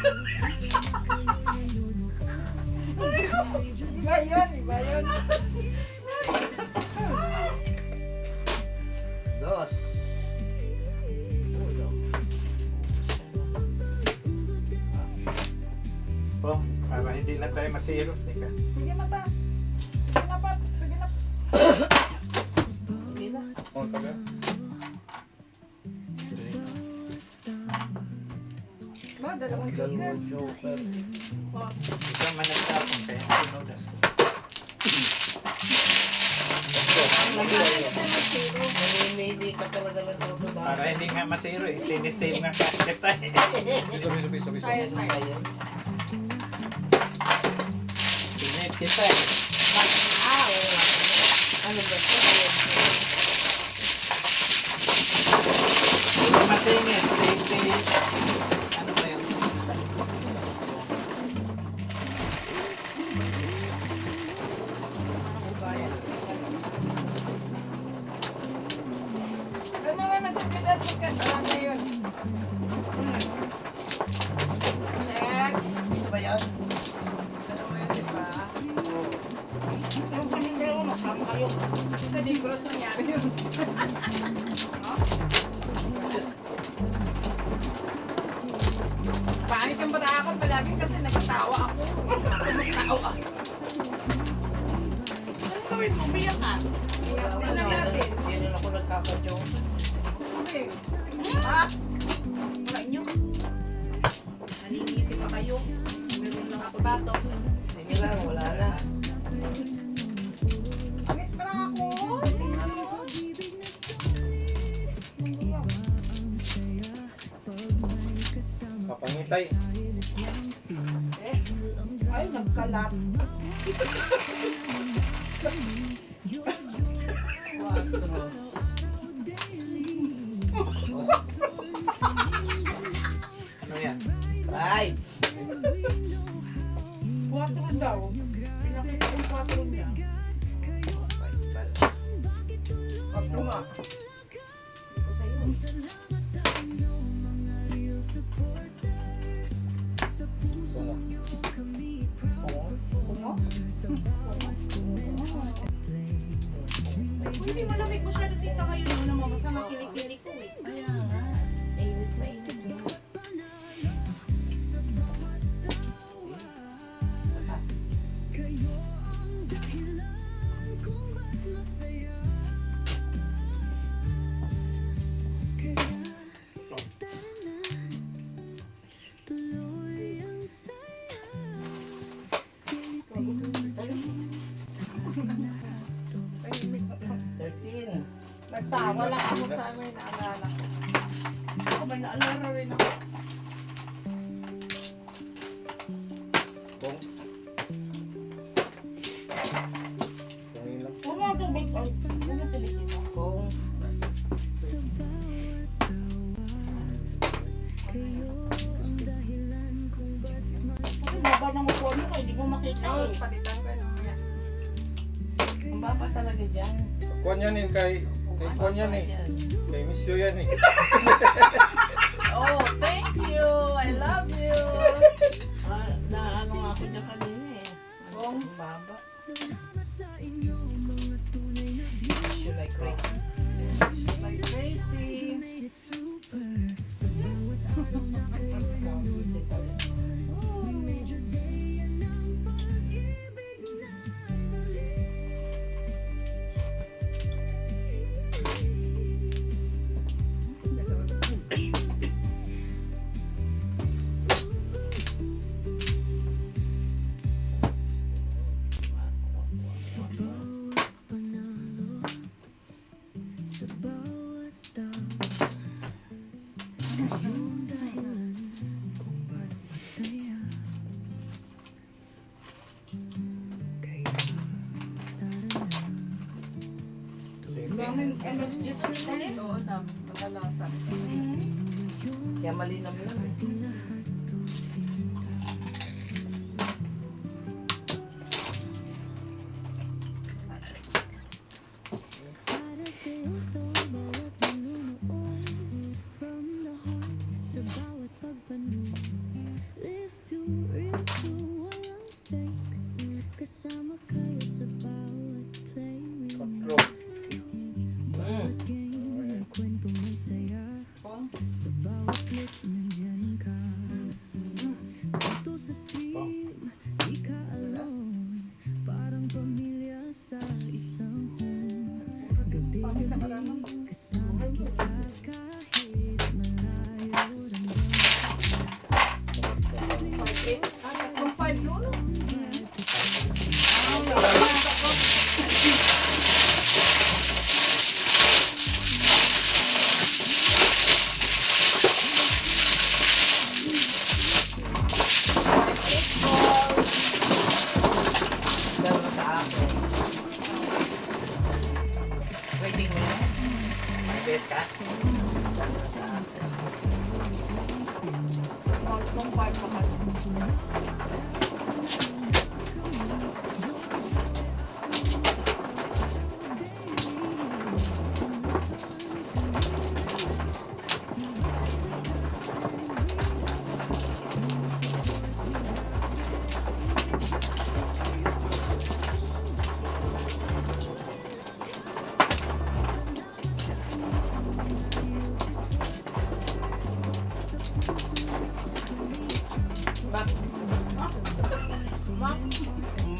Iba yun, iba yun. Dos. Uno. Po, para hindi na tayo masiro. Teka. Sige na ba? Sige na, Paps. Sige na, Paps. Hindi na. Oh, taga. Ba, dalawang joker. Dalawang joker. Ikaw man nagtapon kaya sinudas ko. Namimili ka talaga ng todo ba? Para hindi nga masiro eh. Sinisave nga kasi tayo. Piso. Tayo, tayo. Sinave kita eh. Ano ba ito? Masingit, safety. Ano ba yung isa? Ano nga nasa pitat pikat? Alam na yun. Next. Ano ba yan? Alam mo yun, di ba? Yung paninday ko, masama kayo. Ito, di cross nangyari yun. Pangit yung bata ako palagi kasi nagkatawa ako. Nagkatawa. Anong gawin mo? Umiyak ka? Iyak din na natin. Yan lang ako nagkakajoke. Okay. Ha? Wala nyo. Naninisi pa kayo. Meron lang ako dito. Sige lang, wala na. Pangit ka na ako. Tingnan mo. Kapangitay. Ay, nagkalat. Quatro. Ano yan? Five. 4 daw. Pinakita yung 4 niya. 4 nga. Ito sa'yo. Pungo? Hindi malamig masyado dito ngayon. Ano mo, masama kilikili ko eh. Ayan nga. Init na init. Tahimik ako. 13. Nagtawa lang ako sa may naalala ko. Ako may naalala rin ako. Bong. Bongin lang. Huwag mo tubig. Ay, huwag mo tubig dito. Kung Kasi baba ng upuan mo, kaya hindi mo makita eh. Palitan ko yun. ang baba talaga dyan. Kuan yan eh, kay Kuan yan eh. Dyan. Kay Miss Yo yan eh. Oh, thank you. I love you. Na ano nga ako dyan kanina eh. Ang baba. You like crazy. Like crazy. Daming MSG pa rin tayo. Oo, madalasan. Kaya malinam lang eh.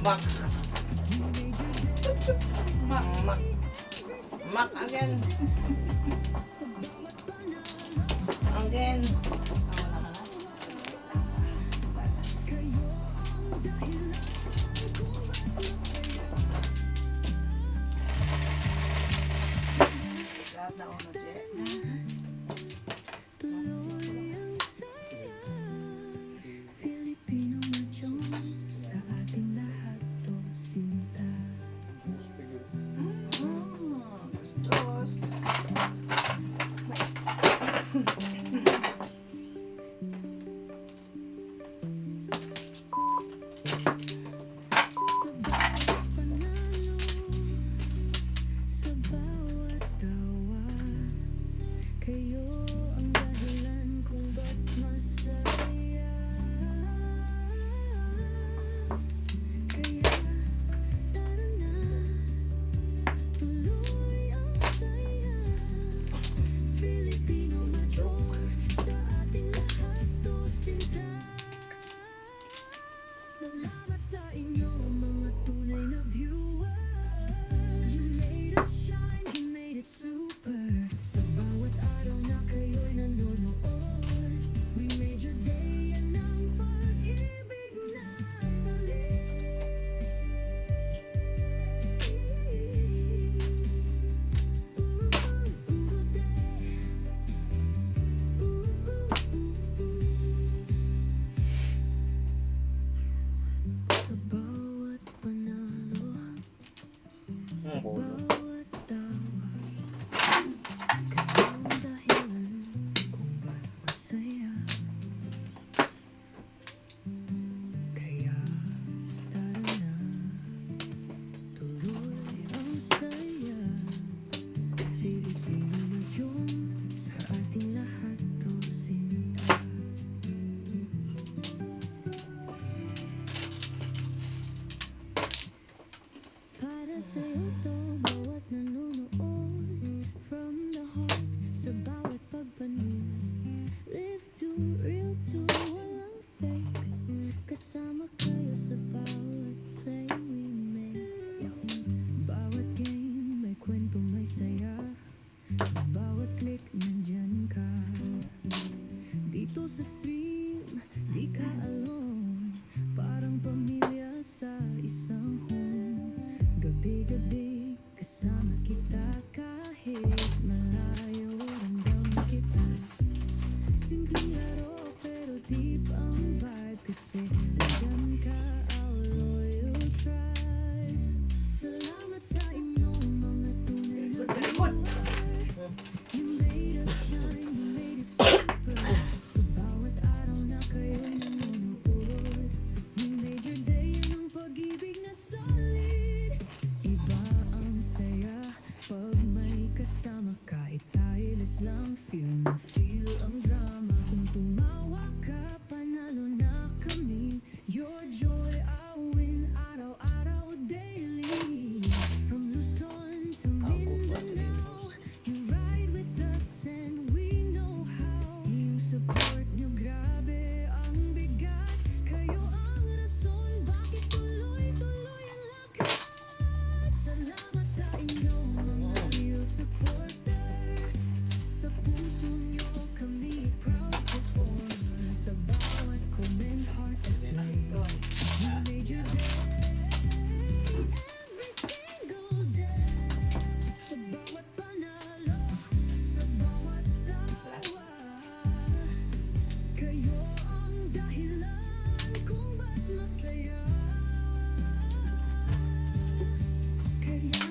Mac. Mac. Mac. Mac again. Again. Lahat na ono, Je. Filipino madyong sa ating lahat to sinta. Gustos. Sa bawat tawa, kayo ang dahilan kung ba't masaya. Kaya tara na, tuloy ang saya. Filipino madyong sa ating lahat to sinta. Salamat sa inyo mga tunay na viewer. You made us shine, you made it super. Sa bawat araw na kayo'y nanonood, we made your day yan ang pag-ibig na salita. Sa bawat panalo, sa bawat tawa, kayong dahilan kung ba't masaya. Kaya tara na, tuloy ang saya. Filipino madyong sa ating lahat to sinta. Para sa'yo to, bawat nanonood. From the heart, sa bawat pagpanood. Live to, real to, walang fake. Kasama kayo sa bawat play we make. Bawat game, may kwento, may saya. Sa bawat click, nandyan ka. Dito sa stream, di ka alone. Parang pamilya sa isang home. Gabi-gabi, kasama kita kahit malayo, ramdam kita. Simpleng laro, pero deep ang vibe. Kasi nandyan ka, our loyal tribe. Salamat sa inyo, mga tunay na Very good. You made us shine, you made it super. Sa bawat araw na kayo'y nanonood, we made your day yan ang pag-ibig na solid. Iba ang saya pag may kasama ka. Itayilis lang, feel na feel ang drama. Kung tumawa ka, panalo na kami. Your joy, I win, araw-araw, daily. From Luzon to Mindanao, you ride with us and we know how. Yung support nyo, grabe ang bigat. Kayo ang rason, bakit tuloy-tuloy ang lakas. Salamat sa inyo, mga real supporter. Sa puso nyo kami proud performer. Sa bawat comment, heart and play. You made your day, every single day. Sa bawat panalo, sa bawat tawa, kayo ang dahilan kung ba't masaya. Kaya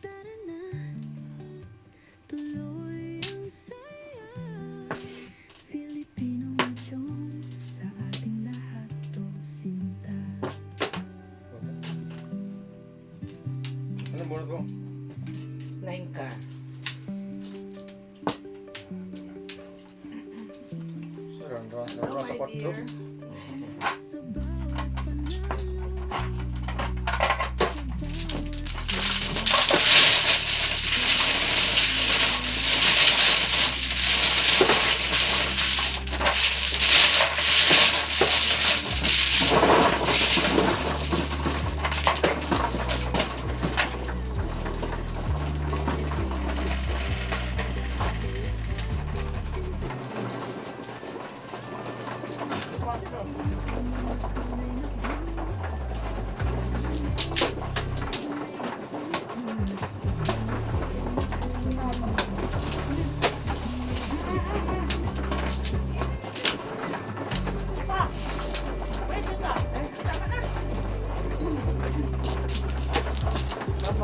tara na, tuloy ang saya. Filipino madyong sa ating lahat to sinta. Ano bunot mo? 9 ka. Sarang ka. Oh, Naroon sa my 4. dear. Sa bawat panalo,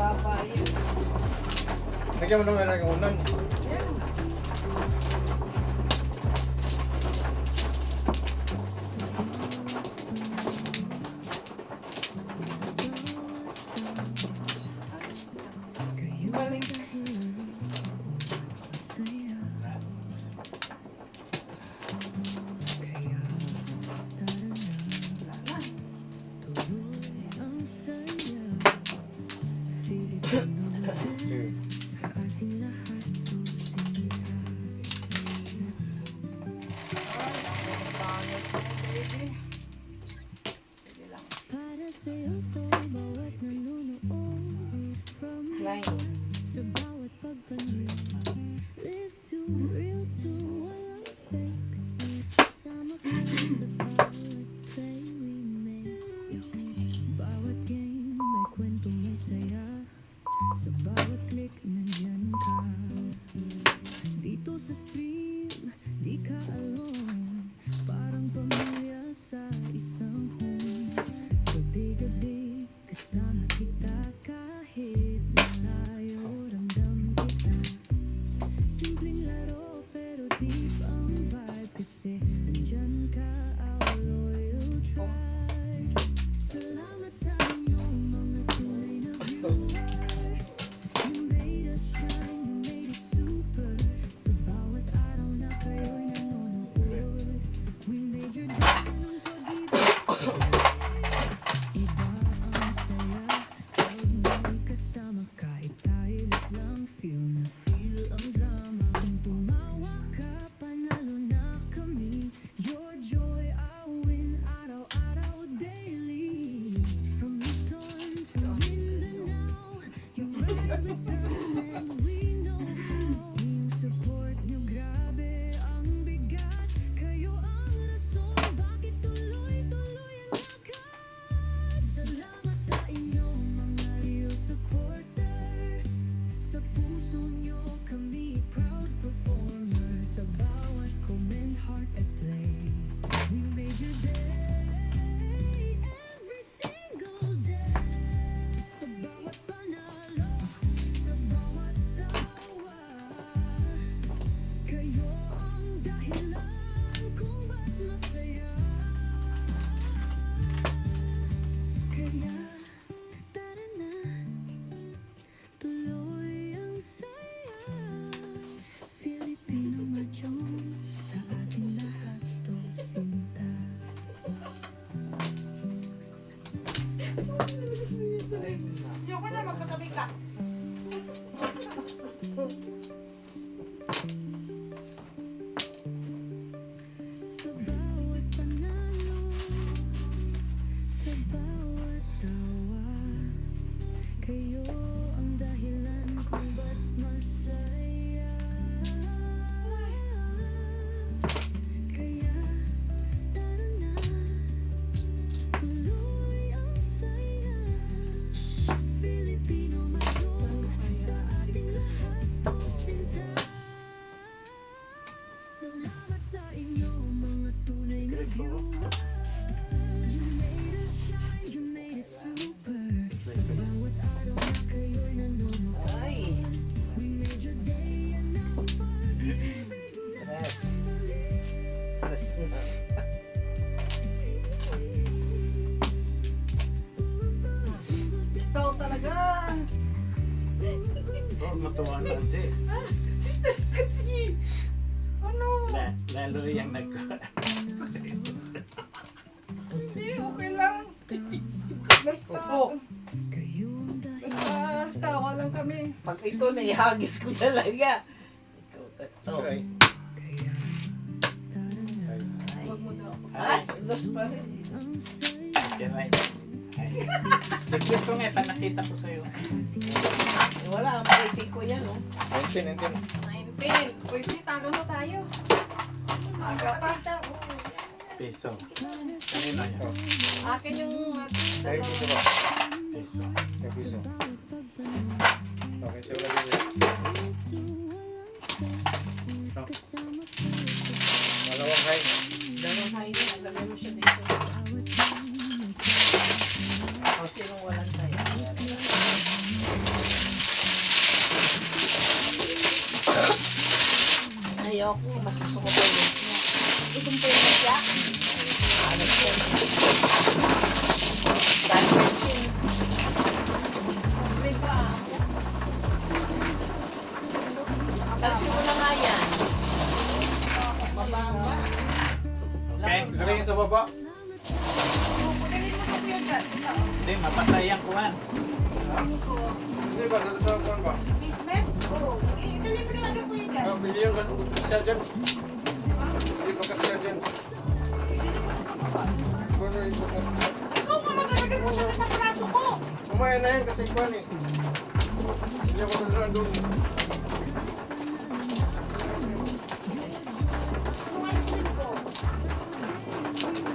mababa yun. Lagyan mo naman ng unan. Balik. Para sa'yo to bawat nanunood from Line. sa bawat pagpansin. Live to real to walang fake. Kasama ka sa bawat play we make. Bawat game may kwento may saya. Sa bawat click nandyan ka. Dito sa stream di ka alone. Parang pamilya sa isang home. Gabi-gabi kasama kita kahit malayo ramdam kita. Simpleng laro pero deep ang vibe kasi nandyan ka, our loyal tribe. Salamat sa inyong mga tunay na viewer. You made us shine, you made it super. Sa bawat araw na kayo'y nanonood. We made your day ng pag-ibig. Iba ang saya pag may kasama kahit tayo lang feel na feel ang drama. Kung tumawa ka, panalo na kami. Your joy, our win, araw-araw, daily. From Luzon to Mindanao, you're right with us and we know how. Yung support nyo, grabe ang bigat. Kayo ang rason, bakit tuloy-tuloy ang lakad. Salamat sa inyo, mga real supporter. Sa puso nyo kami proud performer. Sa bawat comment, heart at play, we made your day every single day. Sa bawat panalo, sa bawat tawa, kayo ang dahilan kung ba't masaya. Kaya tara na, tuloy ang saya. Filipino macho, sa ating lahat to sinta. Ayoko na, magkatabi ka. Sa bawat panalo, sa bawat tawa, kayo ang dahilan kung ba't masaya. Kaya tara na, tuloy ang saya. Filipino macho, sa ating lahat to sinta. Salamat sa inyo, mga tunay na viewer. You made us shine, you made it super. Sa bawat araw na kayo'y nanonood. Ay. We made your day and now pag-ibig na Yes. muli. Yes. Ikaw talaga. Oh, matuwa na ate. Kasi, ano? Lalo yung Hindi, okay lang. Basta, Oh, Kayo ang dahilan. basta tawa lang kami. pag ito naihagis ko talaga. Ikaw talaga. Okay. Kaya tara na, Huwag mo daw. Ay, dos pa rin. ang saya. Sige ko nga, panakita ko sa'yo. Wala, pwede ko yan, oh. 19. 19. Uy, talo na tayo. Aga pa. Peso. Kanina yan. Akin yung Ay, dito ba? Peso. May piso. Bawat pagpanalo, Okay, so lagyan mo. kasama kayo sa Malawang high. Dalawang high na, lagay mo siya dito. bawat game. O, sinong walang tayo? ako. Mas gusto ko pa yun. Gusto mo pa yun siya? Ano siya? Sandwichin. Tapos mo na nga yan. Mababa. Okay? Lagay sa baba. Hindi, mapatay ang kuhan. Hindi ba? Natatakpan ba? Bili yung siya dyan. Hindi pa kasi siya dyan. Ano ito ka? Ikaw nga magano mo sa katapraso ko. Umaya na yan kasi kuhan eh. Hindi ako nalang doon. Yung ice cream ko.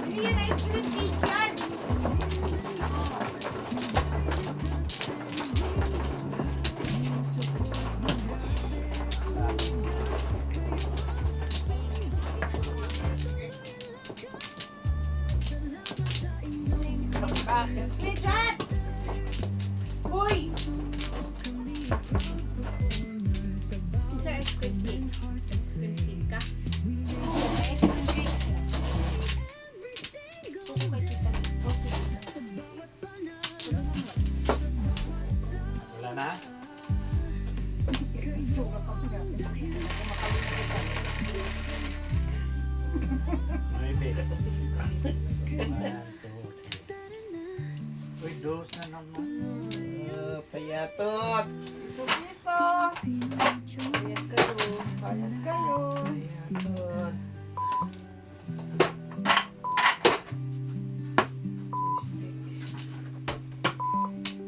Hindi yan ice cream cake yan. Hey, Dad! Hoy! Isa ice cream cake. Ice cream cake ka? Oo, may ice cream cake. Oo, may tita. Okay. Wala na? Joke kasi nga. May beda. 1, 2, 3. Uy, dos na naman. Payatot. Piso-piso. Bayad kayo. Bayad kayo. Payatot.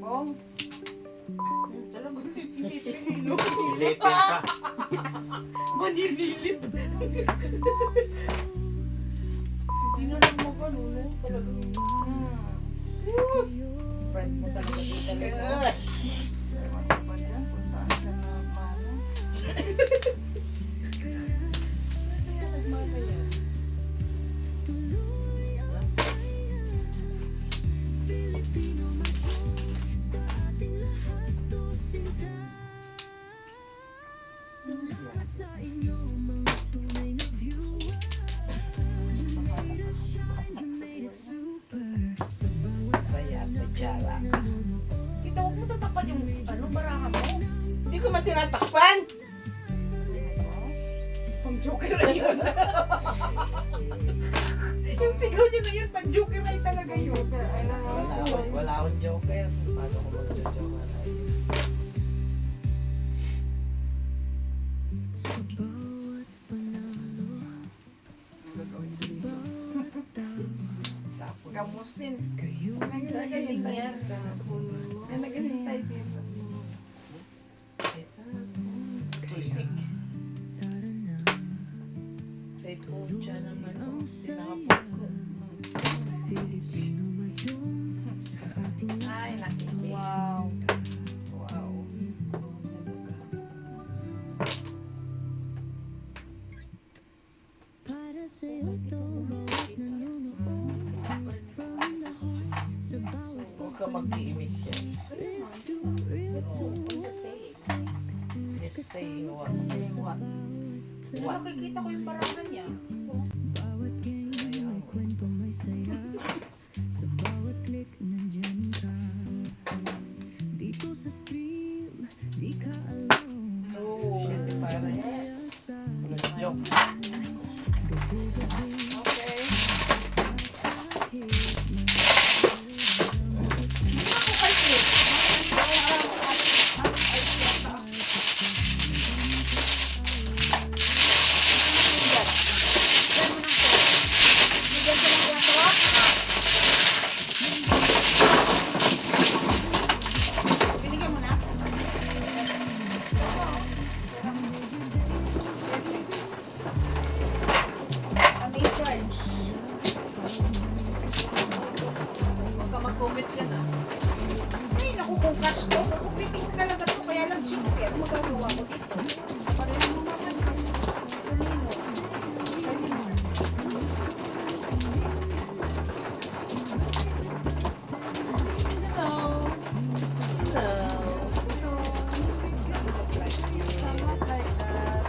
Bong. Talagang sisilipin nilo. Silipin pa. Manililip. Hindi na lang magano. Talagang. Yes. Friend mo talaga dito. Yes. Ano ba yan? Kung saan ka na mana? Nagmana yan. Payatot, Jara. Tita, huwag mo tatakpan yung ano, baraha mo. Hindi ko man tinatakpan. Pang joker na yun. Yung sigaw niya na yun, pang joker na talaga yun. Wala akong joker. Paano ko mag-joker? Gamusin. Nagaling yan. Nagaling dito. Stick. Kay Tucha naman. Tinakapot ko. Ay, nakikita. Wow. Wow. Para sa'yo to, bawat nanonood from the heart, sa bawat Huwag ka mag-iimik dyan. Just saying what. Saying what? Nakikita ko yung barahan niya. bawat game may kwento may saya, sa bawat click nandyan ka. Dito sa stream, di ka alone. Oh, shit, parang walang joke. Okay. Binigyan mo na? Kami charge. Huwag ka mag-comment ka na. Ay, naku, kung cash to, kukupitin ko talaga to. Kaya lang chips eh. Ano magagawa ko dito? Pareho mo naman. Kanino? Kanino? Hello. No. Somewhat like that.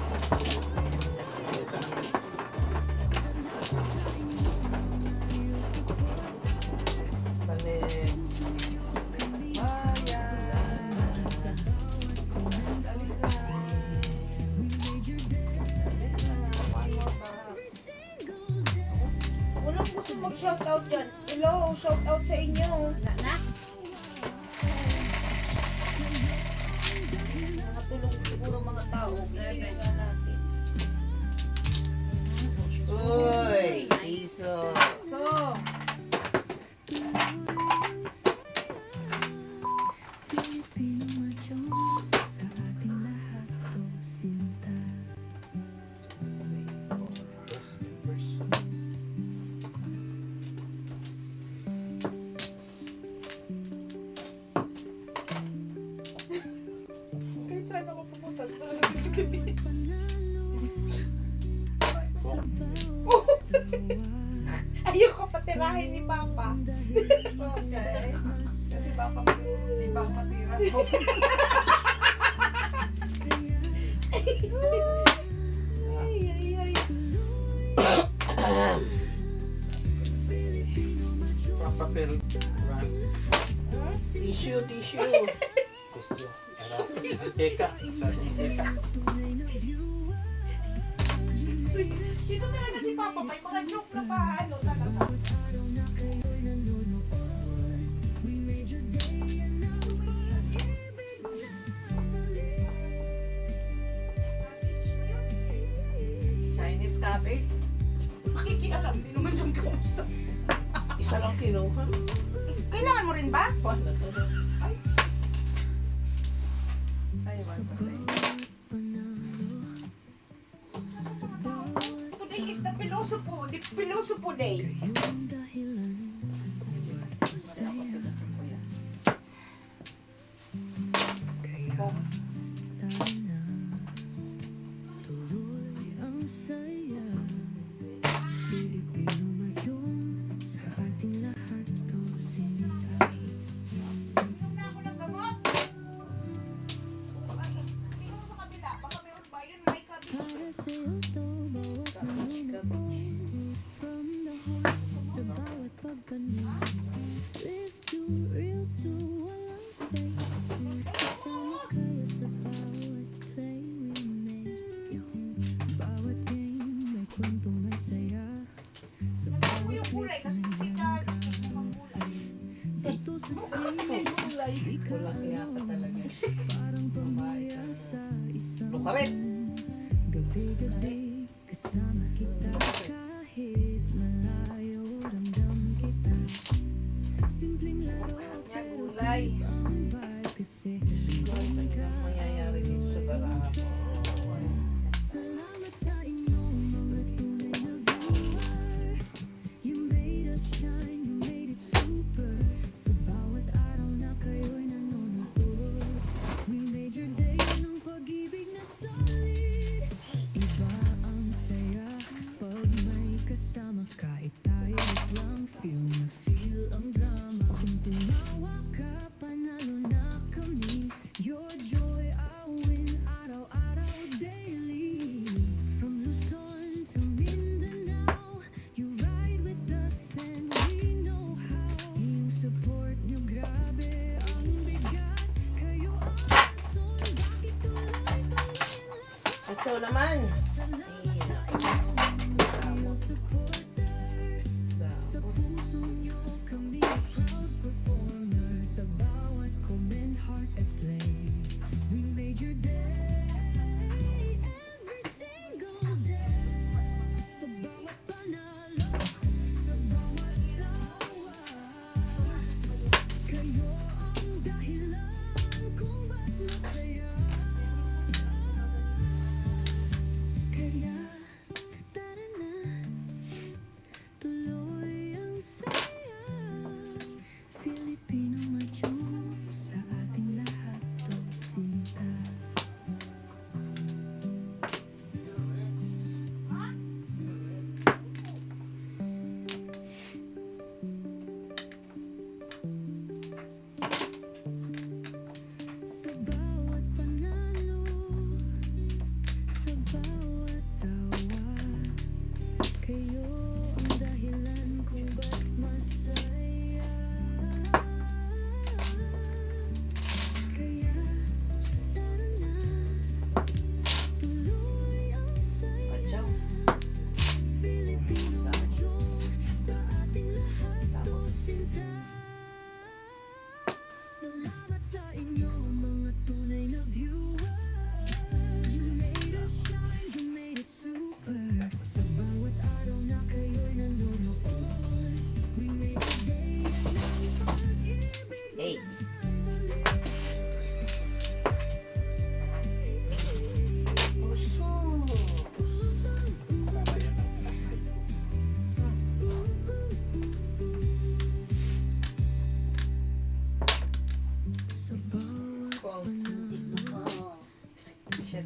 Bayan. Walang gusto mag-shoutout dyan. Hello, shoutout sa inyo. Na? Mga tulong siguro mga tao. Isipin nga natin. Uy, piso. So, Pilipino macho, sa ating lahat to sinta. kahit saan ako pumunta sa ayoko patirahin ni Papa. So, okay. Kasi Papa, di ba ang patira ko? Ay. Papel. Tissue. Gusto. Teka. Sabi teka. Dito talaga si Papa, may mga joke na paano talaga. Chinese cabbage? Makikialam, di naman yung kausap. Isa lang kinuha. Kailangan mo rin ba? Paano to? Ay, wag kasi. Today is the Philosophy Day. Yung dahilan, kaya tayo na tuloy ang saya. Pilipino mayong sa ating lahat to sinta. Inom na ako ng gamot. Tingnan mo sa kabila. Baka meron ba yun? May cabbage. Para sa'yo to bawat minuto, from the heart sa bawat pagkanin. Live to real to walang fake. Kasama kayo sa bawat play we make. Bawat game may kwentong may saya. Sa Ano bawat yung gulay? Kasi si Tita, mukhang gulay. pato sa stage, ikaw Wala kaya ka talaga. parang pamilya sa isang Lukaret. gabi-gabi kasama kita kahit malayo ramdam kita. Simpleng laro Yan, pero gulay. ang vibe kasi Siguro ito yung mangyayari dito sa baraha ko. salamat sa inyong mga tunay na viewer. You made us shine, you made it super. Sa bawat araw na kayo'y nanonood, we made your day ng pag-ibig na solid. Iba ang saya pag may kasama, kahit tayo lang feel ang drama. Kung tumawa ka, panalo na kami. Your joy, I win, araw-araw, daily. From Luzon to Mindanao, you ride with us and we know how. Yung support nyo, grabe ang bigat. Kayo ang rason, bakit tuloy-tuloy ang lakas. At so naman. Real supporter, sa puso nyo kami proud performer. Sa bawat comment, heart at play, we made your day, every single day. Sa bawat panalo, sa bawat tawa, kayo ang dahilan kung ba't masaya.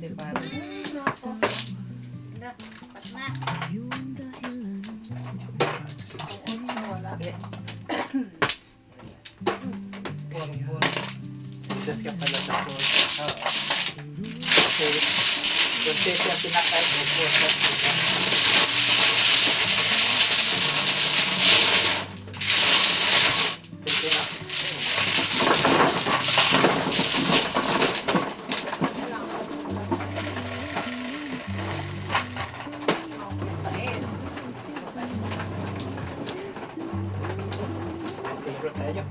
si Paris. Dapat na. Just ka pala sa course. Oo. Kasi, kung siya yung pinakain mo po, sige na. Zero tayo.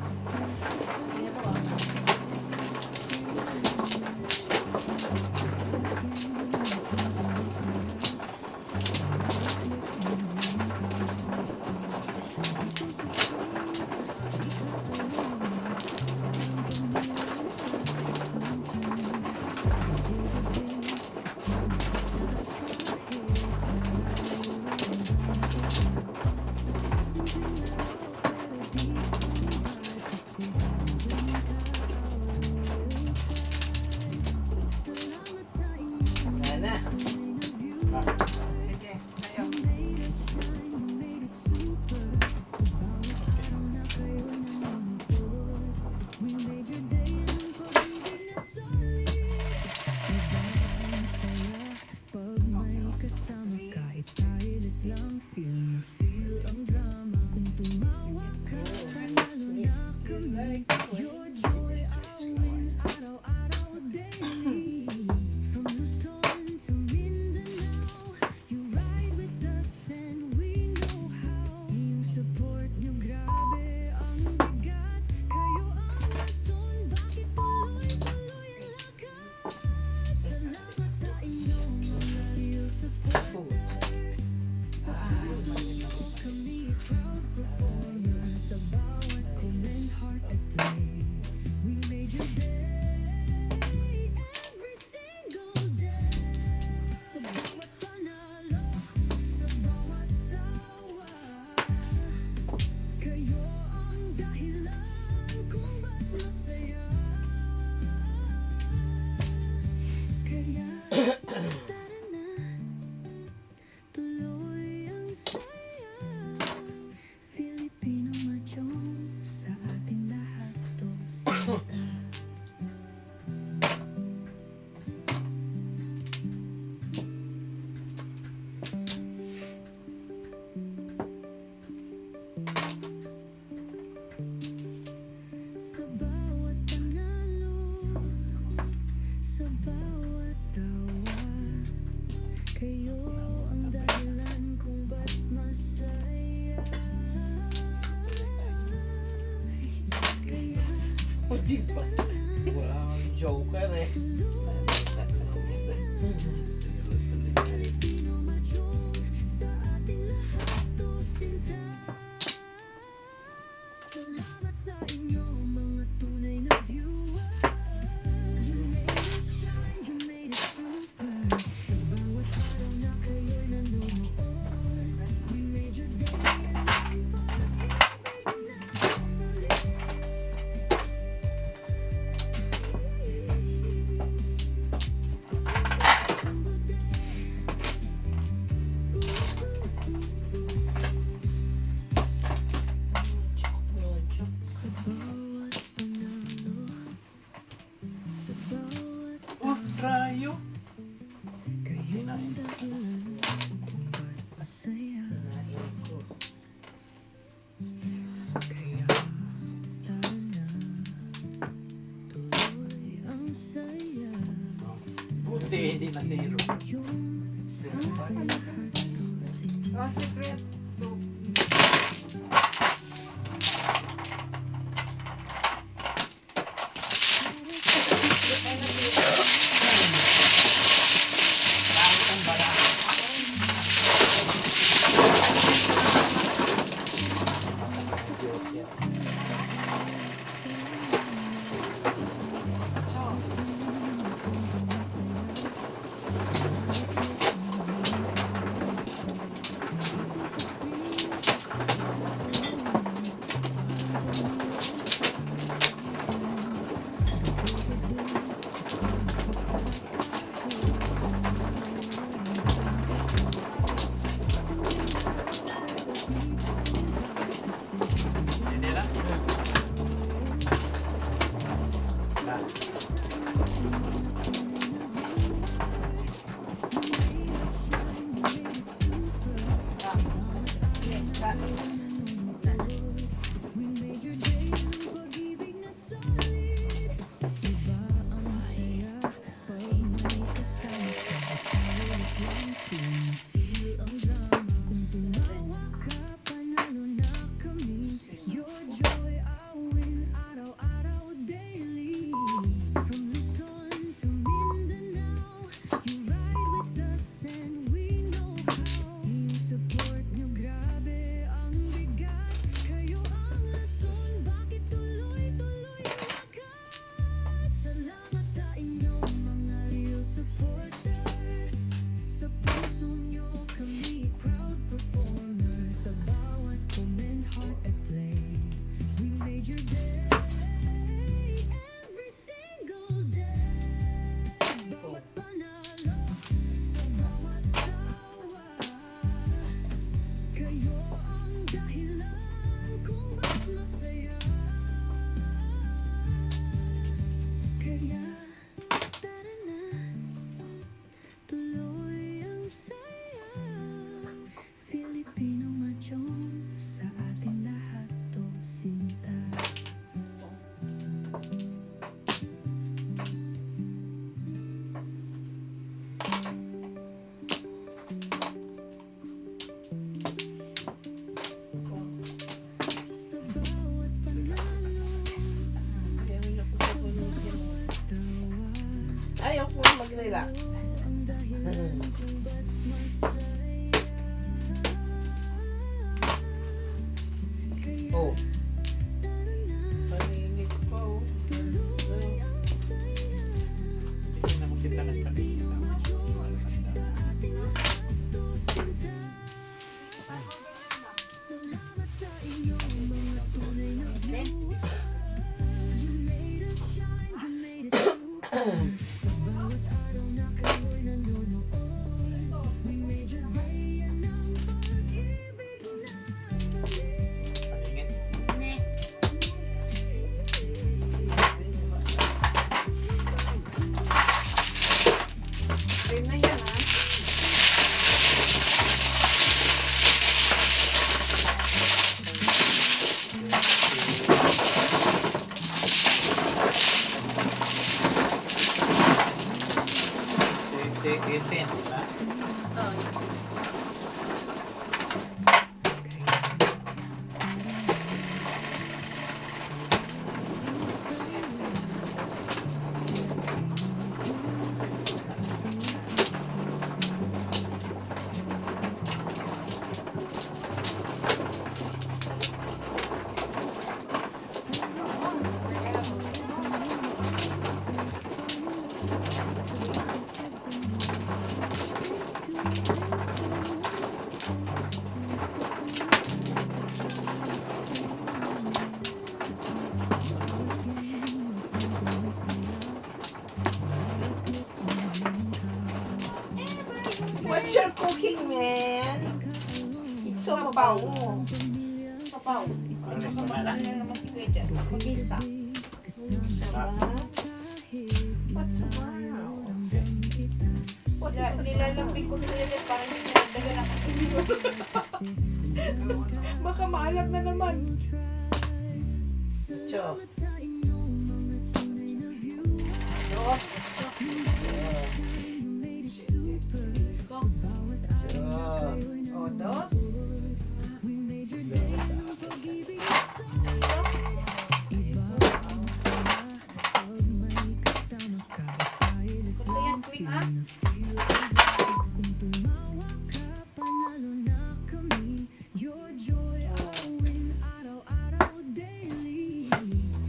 Yan na. Sige, tayo. Pag may kasama ka, silent lang feel ang drama. Kung tumawa ka, panalo na kami. Your joy, I'll win araw-araw, daily. From Luzon to Mindanao, you ride with us and we know how. Yung support nyo, grabe ang bigat. Kayo ang rason, bakit tuloy-tuloy ang lakad. Salamat sa inyong mga real support. Kami proud performers sa bawat comment, heart at play. We made your day every single day. Sa bawat panalo, sa bawat tawa, kayo ang dahilan kung ba't masaya. Kaya tara na, tuloy ang saya. Filipino Mahjong, sa ating lahat to saya. Sa bawat panalo, sa bawat tawa, kayo ang dahilan kung ba't masaya. Kaya O, di ba? Wala akong joker eh. Filipino Mahjong, sa ating lahat to sinta. Salamat sa inyo mga tunay na viewers. You made us shine, you made us super. Sa bawat araw na kayo'y nanonood, we made your day sa bawat panalo, sa bawat Oh, rayo. kayo'y dahilan kung ba't masaya. Kaya tara na, tuloy ang saya. Buti, hindi na zero. Yung sa ating lahat to sinta. Oh, secret. Bakit ang bara? mag-relax. Oh. Paninit pa oh. Hindi na mo kita nagpalit. Palingit. Ayun na yan ha. Safety 18, di ba? What's your cooking, man? It's so mabango. Sapaw. Ano At yung saka pangalan? magkano naman si Kuya dyan. Mag-isa. Sarap. What's wow? What is the Nilalambing ko sa Kuya dyan para hindi nagdagan ako sa Baka maalat na naman. Chop. Dos. Chop. O, dos. Ito yan, quick ha? Panalo na kami. Your joy, awin araw-araw daily.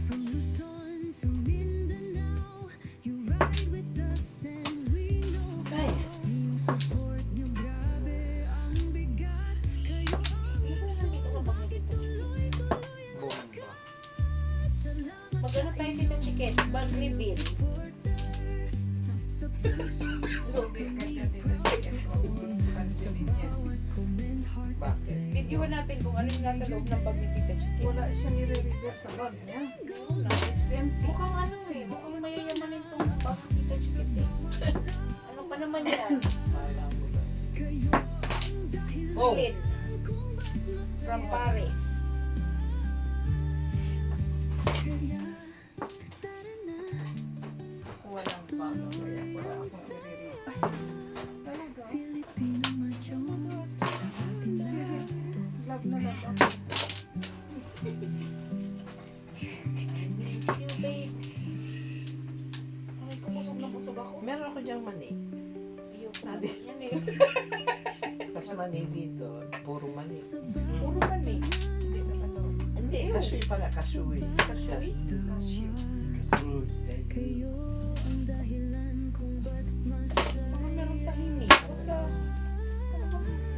From Luzon to Mindanao, you ride with us and we know Ay. yung support niyo grabe ang bigat. Kayo ang Bomba. Mag-ano tayo dito, chicken? Bag reveal. Bakit? Videoan natin kung ano yung nasa loob ng bag ni Tita Chicken. Wala siya nire-reveal sa bag niya. No, it's empty. Mukhang ano eh, mukhang mayayamanin tong bag ni Tita Chicken eh. Ano pa naman yan? Oh. Celine. From Paris. Walang bag. Kaya wala akong nire-reveal. Talaga? Love na love ako. Miss you, babe. Ay, pusog na pusog ako. Meron ako diyang mani. Ayoko na. Nadi. Yan eh. Tapos mani dito. Puro mani. Puro man eh. Hindi naman to. Hindi, kasoy pala. Kasoy. Kasyoy? Kasyoy. Fruit. kayo ang dahilan kung ba't masaya. Baka meron tahimik. Baka,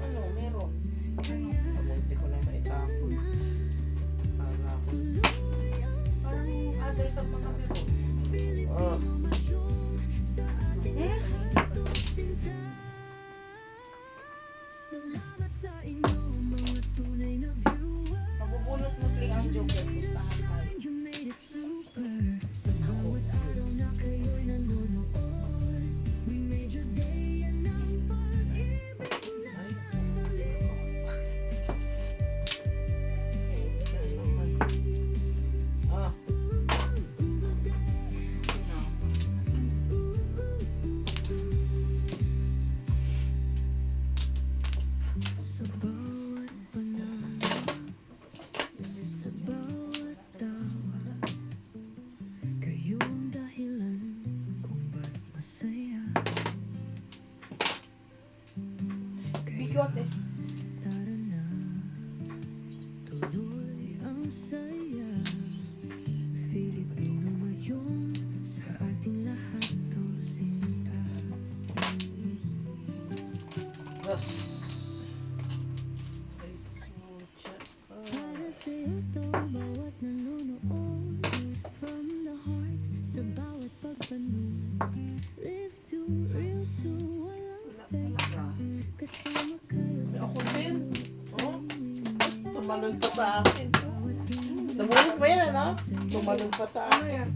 ano, meron. Kamunti ko na maitapon. Para ako. Parang others ang mga meron. Oh. Salamat sa inyo mga tunay na viewer. Mabubulot mo pling ang joker. Pustahan tayo. You made it super. Sa bawat araw na kayo'y nanonood, we made your day and ang pag-ibig na Ah. sa bawat panahon, sa bawat Lotes. Tara na, tuloy ang saya. Filipino ngayon, sa ating lahat to sinta. Dos. Para sa'yo to, bawat nanonood. From the heart, sa bawat pagpanood. Live to, real to, walang fake. Kasama kayo sa Ako din. Oh. Tumalon pa sa akin. Tumulit mo yan, ano? Tumalon pa sa akin.